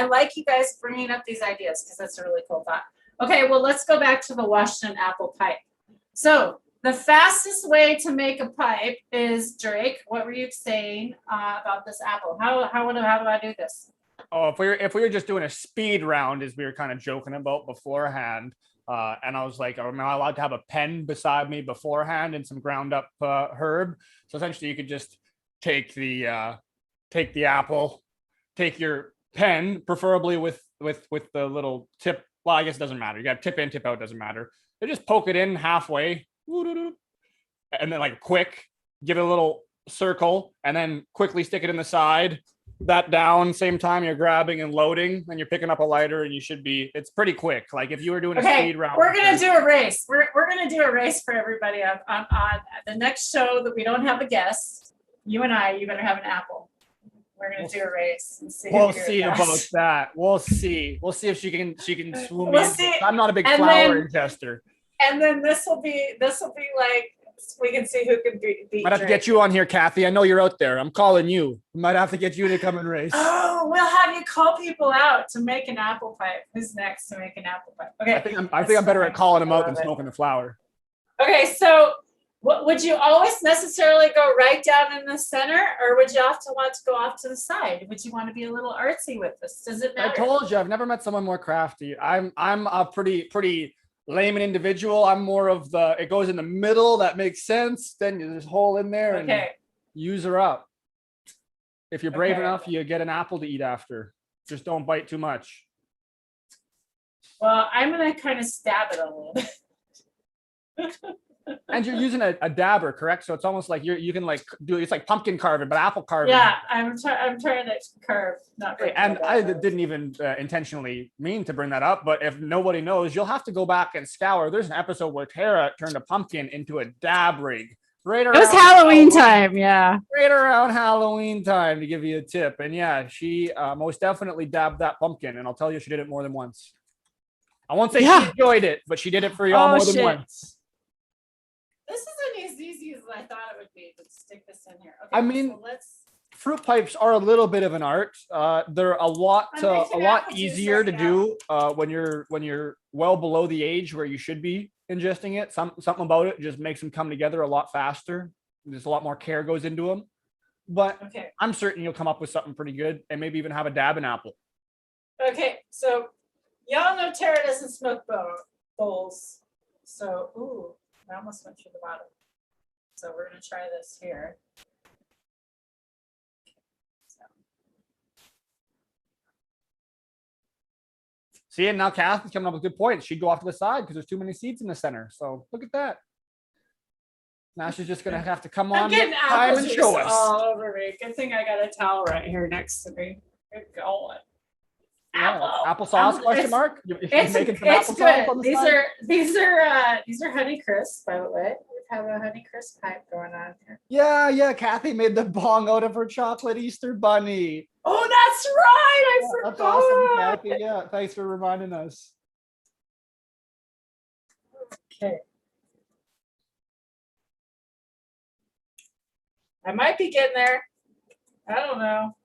like you guys bringing up these ideas because that's a really cool thought. Okay, well let's go back to the Washington apple pipe. So the fastest way to make a pipe is, Drake. What were you saying about this apple? How do I do this? Oh, if we were just doing a speed round, as we were kind of joking about beforehand, and I was like, am I allowed to have a pen beside me beforehand and some ground up herb? So essentially, you could just take the apple, take your pen, preferably with the little tip. Well, I guess it doesn't matter. You got tip in, tip out, doesn't matter. You just poke it in halfway, and then like quick, give it a little circle, and then quickly stick it in the side. That down, same time you're grabbing and loading, then you're picking up a lighter, and you should be. It's pretty quick. Like if you were doing a speed round. We're gonna do a race. We're gonna do a race for everybody on the next show that we don't have a guest. You and I, you better have an apple. We're gonna do a race and see. We'll see about that. We'll see. We'll see if she can swoon We'll me. see. I'm not a big And flower then- ingester. And then this will be like we can see who can beat. Might have to Drake. get you on here, Kathy. I know you're out there. I'm calling you. Might have to get you to come and race. Oh, we'll have you call people out to make an apple pipe. Who's next to make an apple pipe? Okay. I think I'm better at calling them I out than love it. smoking the flower. Okay, so would you always necessarily go right down in the center, or would you often want to go off to the side? Would you want to be a little artsy with this? Does it I matter? told you, I've never met someone more crafty. I'm a pretty layman individual. I'm more of the, it goes in the middle, that makes sense. Then there's a hole in there and Okay. use her up. If you're brave Okay. enough, you get an apple to eat after. Just don't bite too much. Well, I'm gonna kind of stab it a little bit. And you're using a dabber, correct? So it's almost like you can like do, it's like pumpkin carving, but apple carving. Yeah, I'm trying to curve, not break And it I down. didn't even intentionally mean to bring that up, but if nobody knows, you'll have to go back and scour. There's an episode where Tara turned a pumpkin into a dab rig. Right around It was Halloween time, yeah. Right around Halloween time, to give you a tip. And yeah, she most definitely dabbed that pumpkin, and I'll tell you, she did it more than once. I won't say Yeah. she enjoyed it, but she did it for y'all Oh, more than shit. once. This isn't as easy as I thought it would be. Let's stick this in here. Okay, I mean, so let's. Fruit pipes are a little bit of an art. They're a lot I'm making apple juice easier to right do when you're well below the age where you should be ingesting it. Something about it just makes them come together a lot faster. There's a lot more care goes into them. But Okay. I'm certain you'll come up with something pretty good, and maybe even have a dab in apple. Okay, so y'all know Tara doesn't smoke bowls. So, ooh, I almost went through the bottom. So we're gonna try this here. So, See, and now Kathy's coming up with good points. She'd go off to the side because there's too many seeds in the center. So look at that. Now she's just gonna have to come I'm on getting next time apple and juice show us. all over me. Good thing I got a towel right here next to me. Good going. Yeah, Apple. applesauce? Question It's- mark? You It's making some it's applesauce on good. the side? These are Honey Crisp, by the way. We have a Honey Crisp pipe going on here. Yeah. Kathy made the bong out of her chocolate Easter bunny. Oh, that's right. I That's forgot. awesome, Kathy. Yeah, thanks for reminding us. Okay. I might be getting there. I don't know.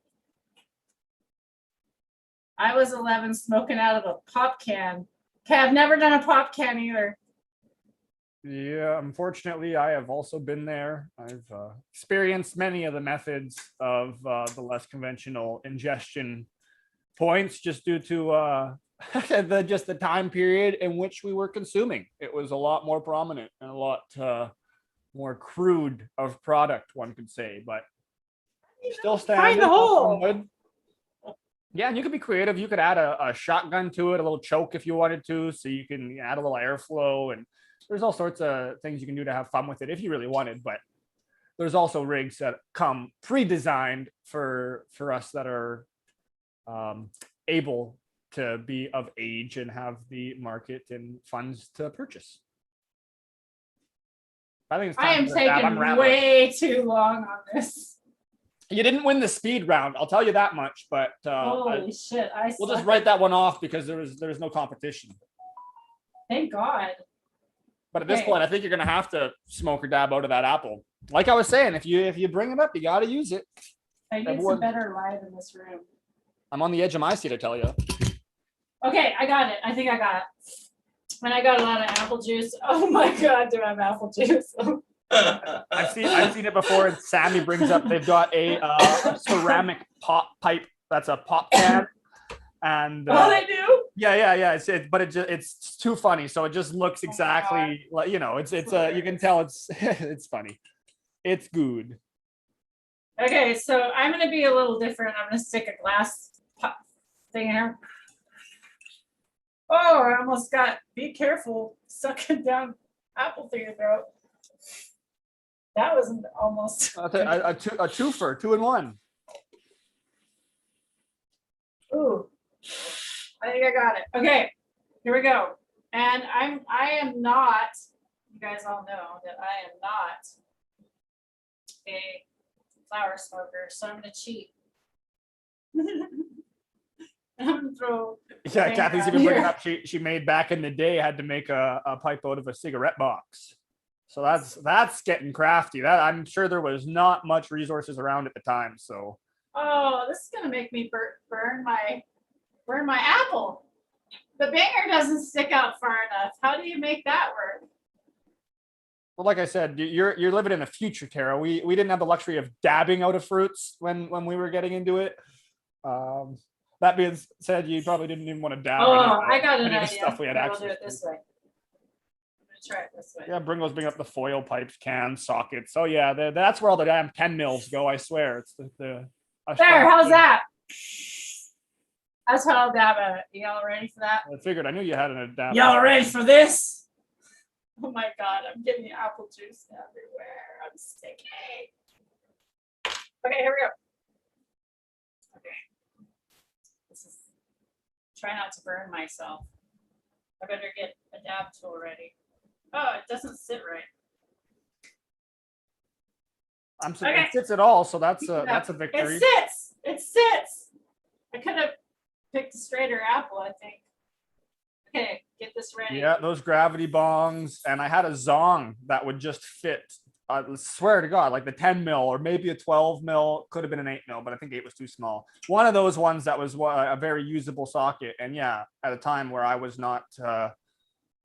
I was 11 smoking out of a pop can. Okay, I've never done a pop can either. Yeah, unfortunately, I have also been there. I've experienced many of the methods of the less conventional ingestion points, just due to the time period in which we were consuming. It was a lot more prominent and a lot more crude of product, one could say, but still Find standing. the hole. Good. Yeah, and you could be creative. You could add a shotgun to it, a little choke if you wanted to, so you can add a little airflow, and there's all sorts of things you can do to have fun with it if you really wanted. But there's also rigs that come pre-designed for us that are able to be of age and have the market and funds to purchase. I think it's I time am for the dab. I'm taking rambling. way too long on this. You didn't win the speed round, I'll tell you that much. But Holy shit! we'll just write that one off because there was no competition. Thank God. But at this point, I think you're gonna have to smoke or dab out of that apple. Like I was saying, if you bring it up, you got to use it. I need some better light in this room. I'm on the edge of my seat, I tell you. Okay, I got it. I think I got it. When I got a lot of apple juice. Oh my God, do I have apple juice? I've seen it before. And Sammy brings up they've got a ceramic pop pipe. That's a pop can. And oh, they do. Yeah. It's too funny. So it just looks exactly like it's you can tell it's it's funny. It's good. Okay, so I'm gonna be a little different. I'm gonna stick a glass pop thing here. Oh, I almost got. Be careful, sucking down apple through your throat. That was almost a twofer, 2-in-1. Ooh, I think I got it. Okay, here we go. And I am not. You guys all know that I am not a flower smoker, so I'm gonna cheat. I'm gonna throw. Yeah, Kathy's even bringing up she made back in the day had to make a pipe out of a cigarette box. So that's getting crafty. That I'm sure there was not much resources around at the time. So oh, this is gonna make me burn my apple. The banger doesn't stick out far enough. How do you make that work? Well, like I said, you're living in the future, Tara. We didn't have the luxury of dabbing out of fruits when we were getting into it. That being said, you probably didn't even want to dab. Oh, I got an idea. Stuff we had I'll do it this way. I'm gonna try it this way. Yeah, bring up the foil pipes, cans, sockets. Oh yeah, that's where all the damn 10 mils go. I swear, it's the there. How's that? That's how I'll dab at it. Y'all ready for that? I figured. I knew you had an adapt. Y'all ready for this? Oh my God, I'm getting apple juice everywhere. I'm sticky. Okay, here we go. Okay. This is try not to burn myself. I better get a dab tool ready. Oh, it doesn't sit right. It sits at all, so that's a victory. It sits. I could have picked a straighter apple, I think. Okay, get this ready. Yeah, those gravity bongs, and I had a zong that would just fit. I swear to God, like the 10 mil or maybe a 12 mil, could have been an 8 mil, but I think 8 was too small. One of those ones that was a very usable socket. And yeah, at a time where I was not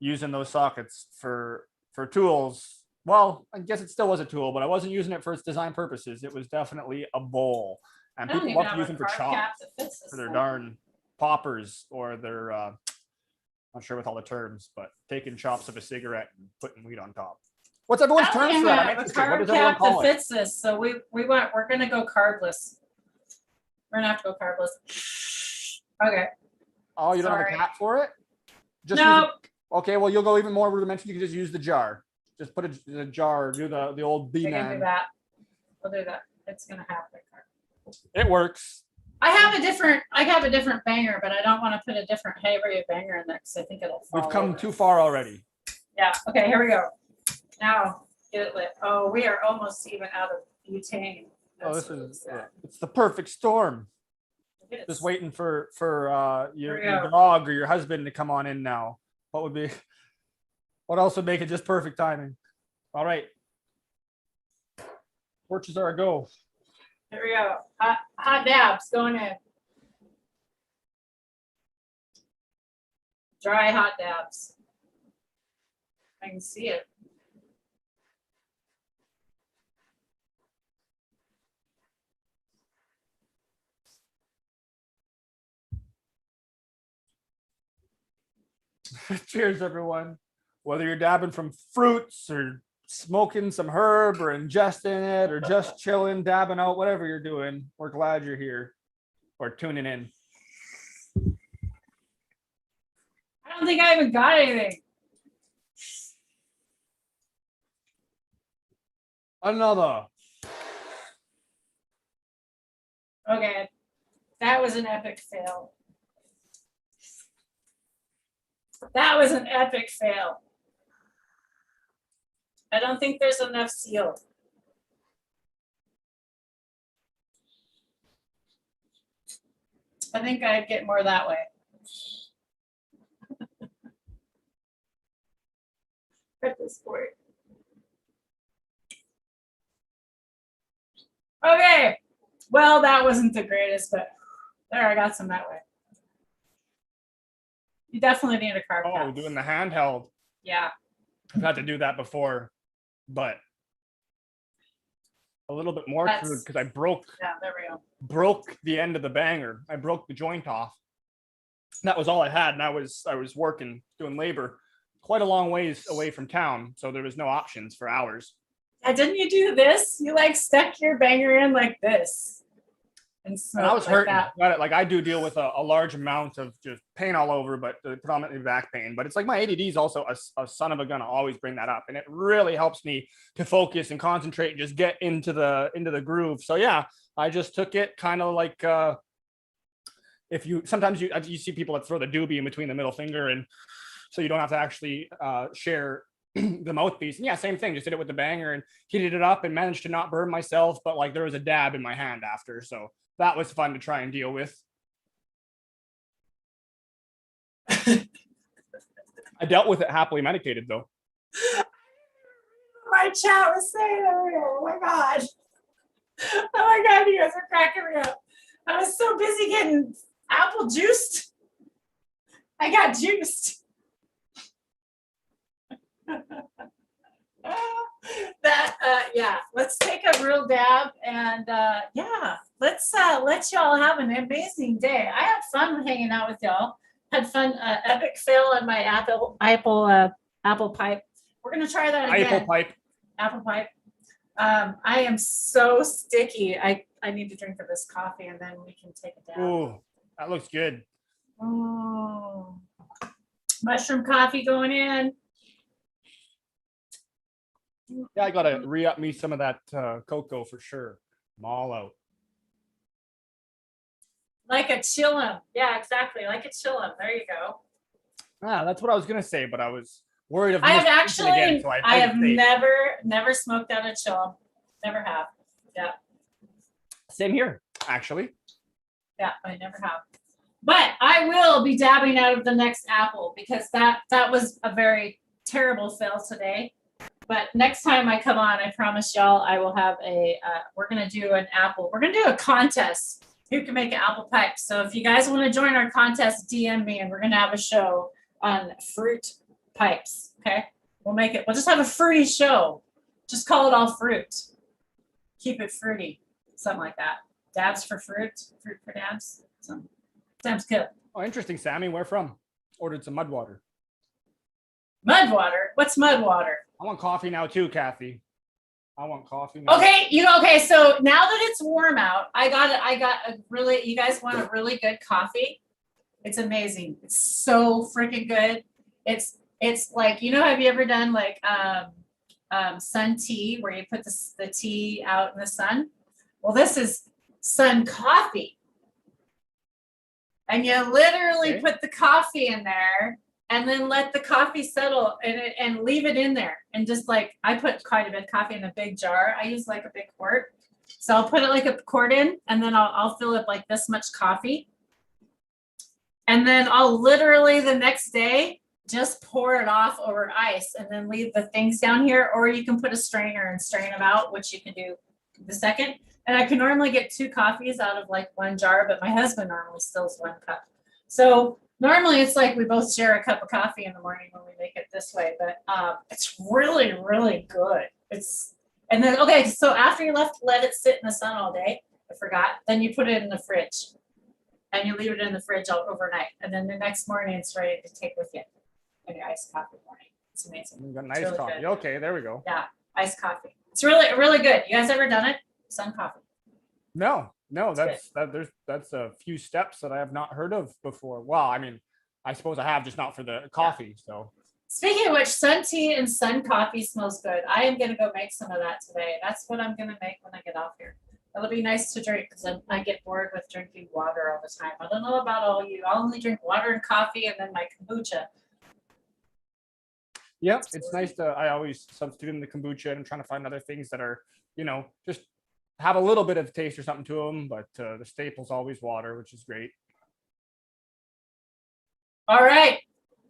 using those sockets for tools, well, I guess it still was a tool, but I wasn't using it for its design purposes. It was definitely a bowl. And people love to use them for chops, for their darn poppers or their, not sure with all the terms, but taking chops of a cigarette and putting weed on top. What's everyone's term for that? What does everyone call it? Fits this, so we're gonna go carbless. We're gonna have to go carbless. Okay. Oh, you don't have a cap for it? Just nope. Okay, well you'll go even more rudimentary. You can just use the jar. Just put a jar. Do the old B-man. I can do that. We'll do that. It's gonna happen. It works. I have a different banger, but I don't want to put a different heavier banger in there because I think it'll fall. We've come too far already. Yeah. Okay. Here we go. Now get it lit. Oh, we are almost even out of butane. That's it's the perfect storm. Just waiting for your dog or your husband to come on in now. What else would make it just perfect timing? All right. Torches are a go. Here we go. Hot dabs going in. Dry hot dabs. I can see it. Cheers, everyone. Whether you're dabbing from fruits or smoking some herb or ingesting it or just chilling, dabbing out, whatever you're doing, we're glad you're here or tuning in. I don't think I even got anything. Another Okay. That was an epic fail. That was an epic fail. I don't think there's enough seal. I think I'd get more that way. At this point. Okay. Well, that wasn't the greatest, but there, I got some that way. You definitely need a carb. Oh, doing the handheld. Yeah. I've had to do that before, but a little bit more crude because I broke there we go. Broke the end of the banger. I broke the joint off. That was all I had, and I was working, doing labor, quite a long ways away from town, so there was no options for hours. Yeah, didn't you do this? You like stuck your banger in like this. And I was like hurting. that. Like I do deal with a large amount of just pain all over, but predominantly back pain. But it's like my ADD is also a son of a gun. I always bring that up, and it really helps me to focus and concentrate and just get into the groove. So yeah, I just took it kind of like if you sometimes you see people that throw the doobie in between the middle finger, and so you don't have to actually share the mouthpiece. And yeah, same thing. Just did it with the banger and heated it up and managed to not burn myself. But like there was a dab in my hand after, so that was fun to try and deal with. I dealt with it happily medicated though. My chat was saying, oh my God. Oh my God, you guys are cracking me up. I was so busy getting apple juiced. I got juiced. Yeah, let's take a real dab and yeah, let's let y'all have an amazing day. I had fun hanging out with y'all. Had fun. Epic fail on my apple pipe. We're gonna try that again. Apple pipe. I am so sticky. I need to drink of this coffee and then we can take a dab. Ooh, that looks good. Oh, mushroom coffee going in. Yeah, I gotta re-up me some of that cocoa for sure. I'm all out. Like a chillum. Yeah, exactly. Like a chillum. There you go. Ah, that's what I was gonna say, but I was worried of. I have actually, again, so I have never smoked out a chillum. Never have. Yeah. Same here, actually. Yeah, I never have. But I will be dabbing out of the next apple because that was a very terrible fail today. But next time I come on, I promise y'all I will have we're going to do an apple. We're going to do a contest. Who can make an apple pipe? So if you guys want to join our contest, DM me and we're going to have a show on fruit pipes. Okay. We'll just have a fruity show. Just call it all fruit. Keep it fruity. Something like that. Dabs for fruit for dabs. Sounds good. Oh, interesting, Sammy. Where from? Ordered some mud water. Mud water? What's mud water? I want coffee now too, Kathy. I want coffee now. Okay, okay, so now that it's warm out, I got a really, you guys want a really good coffee? It's amazing. It's so freaking good. It's like, have you ever done like sun tea where you put the tea out in the sun? Well, this is sun coffee. And you literally put the coffee in there and then let the coffee settle and leave it in there. And just like, I put quite a bit of coffee in a big jar. I use like a big quart. So I'll put it like a quart in and then I'll fill it like this much coffee. And then I'll literally the next day, just pour it off over ice and then leave the things down here. Or you can put a strainer and strain them out, which you can do the second. And I can normally get 2 coffees out of like 1 jar, but my husband normally stills 1 cup. So normally it's like we both share a cup of coffee in the morning when we make it this way, but it's really, really good. And then, okay, so after you let it sit in the sun all day, I forgot, then you put it in the fridge and you leave it in the fridge overnight. And then the next morning it's ready to take with you in your iced coffee morning. It's amazing. You got nice really coffee. Good. Okay, there we go. Yeah, iced coffee. It's really, really good. You guys ever done it? Sun coffee. No, that's a few steps that I have not heard of before. Well, I mean, I suppose I have, just not for the coffee. Yeah. So speaking of which, sun tea and sun coffee smells good. I am gonna go make some of that today. That's what I'm gonna make when I get off here. It'll be nice to drink because I get bored with drinking water all the time. I don't know about all you. I'll only drink water and coffee and then my kombucha. Yep, it's nice to, I always substitute in the kombucha and I'm trying to find other things that are, you know, just have a little bit of taste or something to them, but the staple's always water, which is great. All right,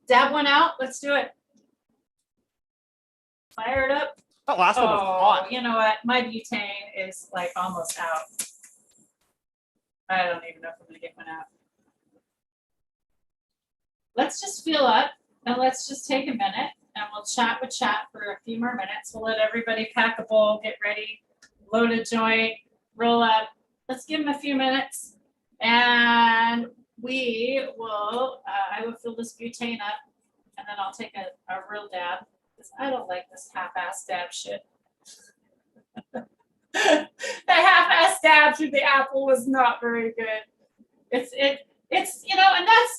dab one out. Let's do it. Fire it up. That last one was hot. You know what? My butane is like almost out. I don't even know if I'm gonna get one out. Let's just fill up and let's just take a minute and we'll chat for a few more minutes. We'll let everybody pack a bowl, get ready, load a joint, roll up. Let's give them a few minutes and we will, I will fill this butane up and then I'll take a real dab because I don't like this half-ass dab shit. The half-ass dab through the apple was not very good. It's you know, and that's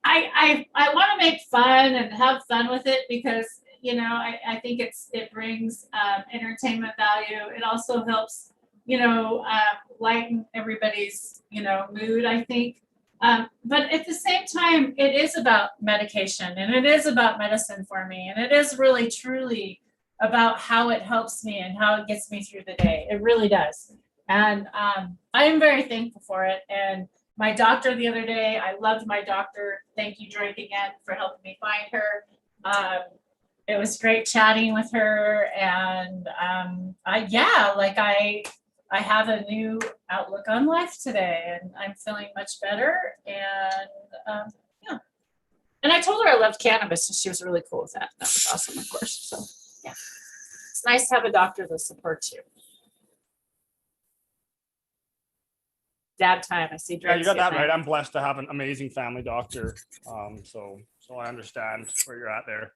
I want to make fun and have fun with it because you know I think it brings entertainment value. It also helps you know lighten everybody's you know mood. I think, but at the same time, it is about medication and it is about medicine for me, and it is really truly about how it helps me and how it gets me through the day. It really does, and I am very thankful for it. And my doctor the other day, I loved my doctor. Thank you, Drake, again for helping me find her. It was great chatting with her, and I have a new outlook on life today, and I'm feeling much better. And yeah, and I told her I loved cannabis, and she was really cool with that. That was awesome, of course. So yeah, it's nice to have a doctor that supports you. Dab time. I see. Yeah, you got that right. I'm blessed to have an amazing family doctor. So I understand where you're at there.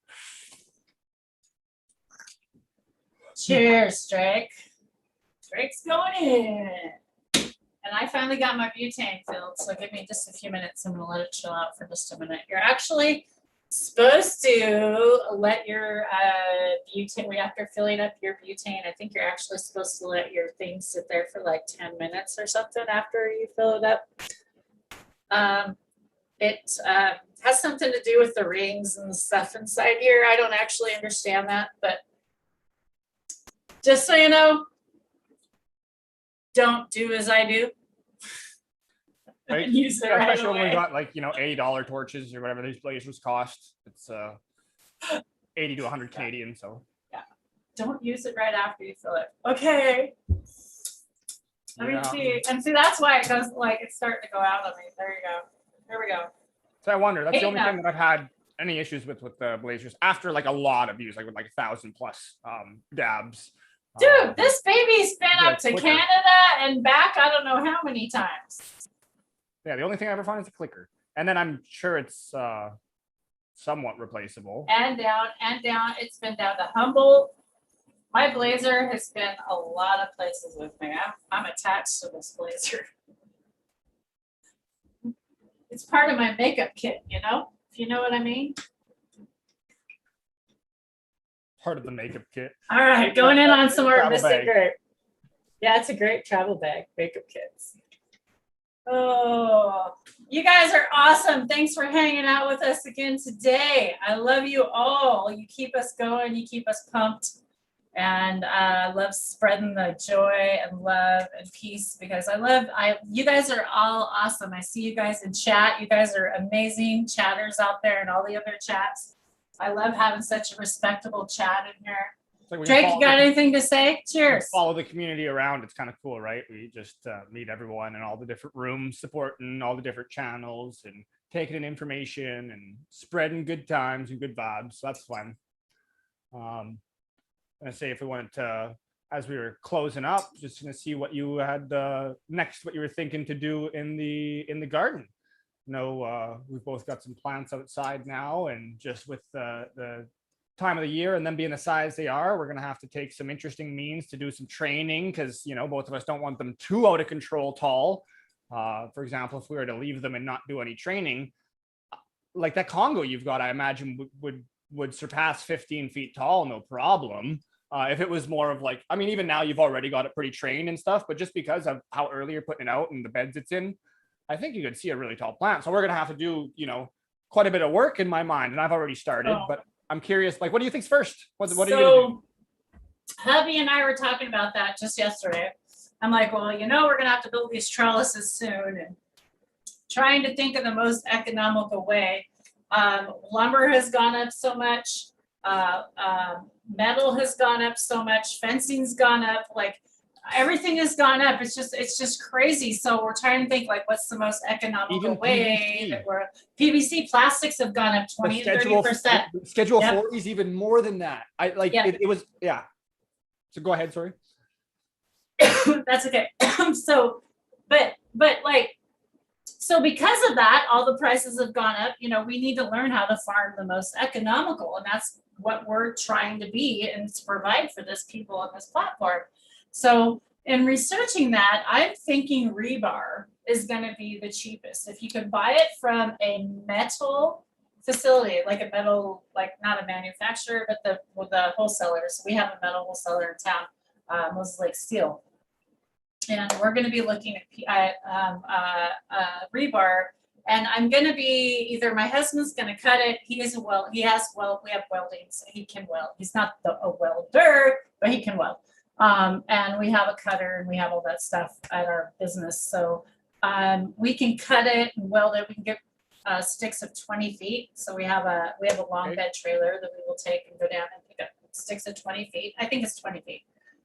Cheers, Drake. Drake's going in. And I finally got my butane filled. So give me just a few minutes. I'm going to let it chill out for just a minute. You're actually supposed to let your butane, after filling up your butane, I think you're actually supposed to let your thing sit there for like 10 minutes or something after you fill it up. It has something to do with the rings and the stuff inside here. I don't actually understand that, but just so you know, don't do as I do. Right? Use it yeah, right especially away. when we got like you know $80 torches or whatever these blazers cost. It's 80 to 100 Canadian. So yeah, don't use it right after you fill it. Okay. Let me see, and see that's why it goes like it's starting to go out on me. There you go. There we go. So I wonder. That's the only thing that I've had any issues with the blazers after like a lot of use, like with like 1,000+ dabs. Dude, this baby's been up to Canada and back. I don't know how many times. Yeah, the only thing I ever found is a clicker, and then I'm sure it's somewhat replaceable. And down and down. It's been down to Humboldt. My blazer has been a lot of places with me. I'm attached to this blazer. It's part of my makeup kit, you know, if you know what I mean. Part of the makeup kit. All right, going in on some more Mystic Grape. Yeah, it's a great travel bag, makeup kits. Oh, you guys are awesome. Thanks for hanging out with us again today. I love you all. You keep us going. You keep us pumped. And I love spreading the joy and love and peace because you guys are all awesome. I see you guys in chat. You guys are amazing chatters out there and all the other chats. I love having such a respectable chat in here. Like Drake, you got anything to say? Cheers. Follow the community around. It's kind of cool, right? We just meet everyone in all the different rooms, supporting all the different channels and taking in information and spreading good times and good vibes. So that's fun. I'm gonna say if we wanted to, as we were closing up, just gonna see what you had next, what you were thinking to do in the garden. You know, we've both got some plants outside now, and just with the time of the year and then being the size they are, we're going to have to take some interesting means to do some training because, you know, both of us don't want them too out of control tall. For example, if we were to leave them and not do any training, like that Congo you've got, I imagine would surpass 15 feet tall, no problem. If it was more of like, I mean, even now you've already got it pretty trained and stuff, but just because of how early you're putting it out and the beds it's in, I think you could see a really tall plant. So we're gonna have to do, quite a bit of work in my mind, and I've already started. Oh. But I'm curious, like, what do you think's first? What are you gonna do? Hubby and I were talking about that just yesterday. I'm like, well, we're gonna have to build these trellises soon, and trying to think of the most economical way. Lumber has gone up so much. Metal has gone up so much. Fencing's gone up. Like everything has gone up. It's just crazy. So we're trying to think like what's the most economical Even way PVC. that we're PVC plastics have gone up 20 to 30%. Schedule Yep. 4 is even more than that. I like Yep. it was, yeah. So go ahead, sorry. That's okay. So, but like, so because of that, all the prices have gone up. We need to learn how to farm the most economical, and that's what we're trying to be and to provide for this people on this platform. So in researching that, I'm thinking rebar is going to be the cheapest. If you can buy it from a metal facility, like a metal, like not a manufacturer, but the wholesalers. We have a metal wholesaler in town, Moses Lake Steel. And we're going to be looking at rebar, and I'm going to be either my husband's going to cut it. We have welding, so he can weld. He's not a welder, but he can weld. And we have a cutter, and we have all that stuff at our business. So we can cut it and weld it. We can get sticks of 20 feet. So we have a long bed trailer that we will take and go down and pick up sticks of 20 feet. I think it's 20 feet.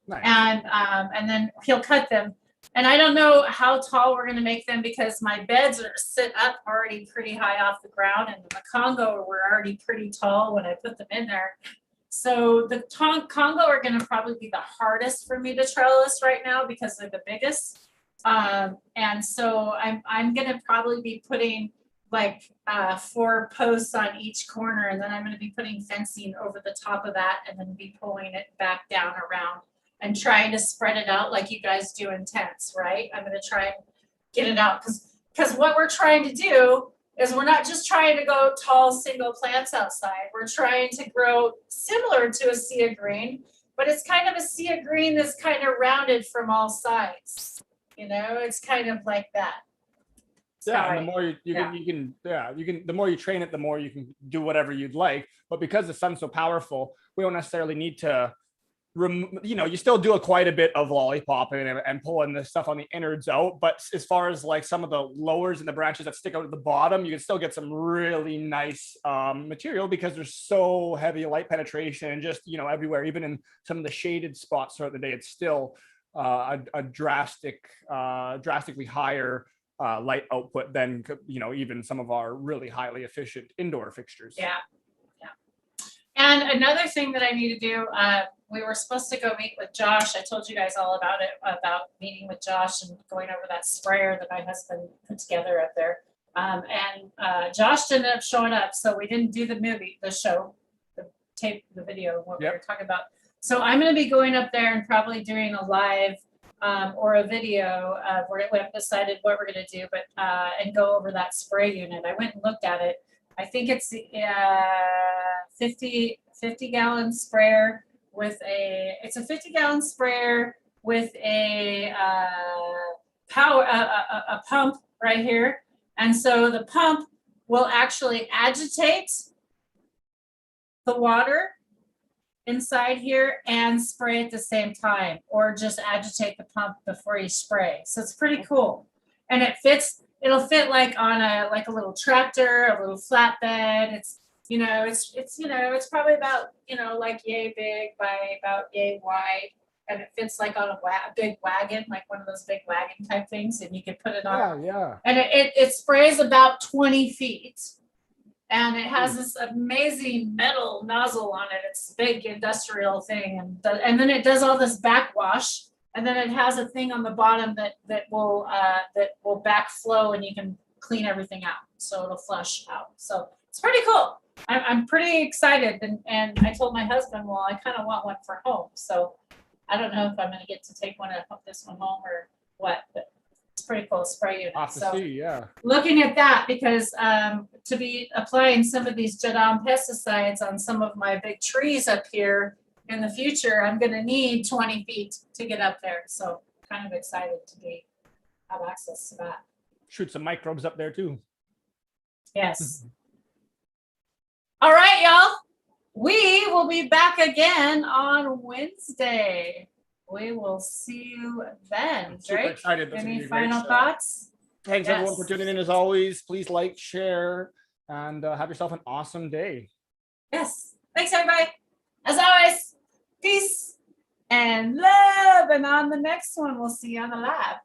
Nice. And then he'll cut them. And I don't know how tall we're going to make them because my beds are sit up already pretty high off the ground, and the Congo were already pretty tall when I put them in there. So the Congo are going to probably be the hardest for me to trellis right now because they're the biggest. And so I'm going to probably be putting like 4 posts on each corner, and then I'm going to be putting fencing over the top of that, and then be pulling it back down around and trying to spread it out like you guys do in tents, right? I'm going to try and get it out because what we're trying to do is we're not just trying to go tall single plants outside. We're trying to grow similar to a sea of green, but it's kind of a sea of green that's kind of rounded from all sides. It's kind of like that. Yeah, and the more the more you train it, the more you can do whatever you'd like. But because the sun's so powerful, we don't necessarily need to you still do quite a bit of lollipopping and pulling the stuff on the innards out. But as far as like some of the lowers and the branches that stick out at the bottom, you can still get some really nice material because there's so heavy light penetration and just, everywhere, even in some of the shaded spots throughout the day, it's still a drastically higher light output than, even some of our really highly efficient indoor fixtures. Yeah. And another thing that I need to do, we were supposed to go meet with Josh. I told you guys all about it, about meeting with Josh and going over that sprayer that my husband put together up there. And Josh didn't end up showing up, so we didn't do the video, what we were talking about. So I'm going to be going up there and probably doing a live or a video. We haven't decided what we're going to do, but and go over that spray unit. I went and looked at it. I think it's 50 gallon sprayer with a 50 gallon sprayer with a pump right here. And so the pump will actually agitate the water inside here and spray at the same time, or just agitate the pump before you spray. So it's pretty cool. And it'll fit like on a little tractor, a little flatbed. It's probably about, like yay big by about yay wide. And it fits like on a big wagon, like one of those big wagon type things. And you can put it on. Yeah. And it sprays about 20 feet. And it has this amazing metal nozzle on it. It's a big industrial thing. And then it does all this backwash. And then it has a thing on the bottom that will backflow, and you can clean everything out. So it'll flush out. So it's pretty cool. I'm pretty excited. And I told my husband, well, I kind of want one for home. So I don't know if I'm going to get to take this one home or what, but it's pretty cool spray unit. Off to see, yeah. Looking at that, because to be applying some of these Jadam pesticides on some of my big trees up here, in the future, I'm gonna need 20 feet to get up there. So kind of excited to have access to that. Shoot some microbes up there too. Yes. All right, y'all. We will be back again on Wednesday. We will see you then. I'm super Drake, excited. That's gonna any be a great final show. thoughts? Thanks everyone for Yes. tuning in as always. Please like, share, and have yourself an awesome day. Yes. Thanks, everybody. As always, peace and love. And on the next one, we'll see you on the lab.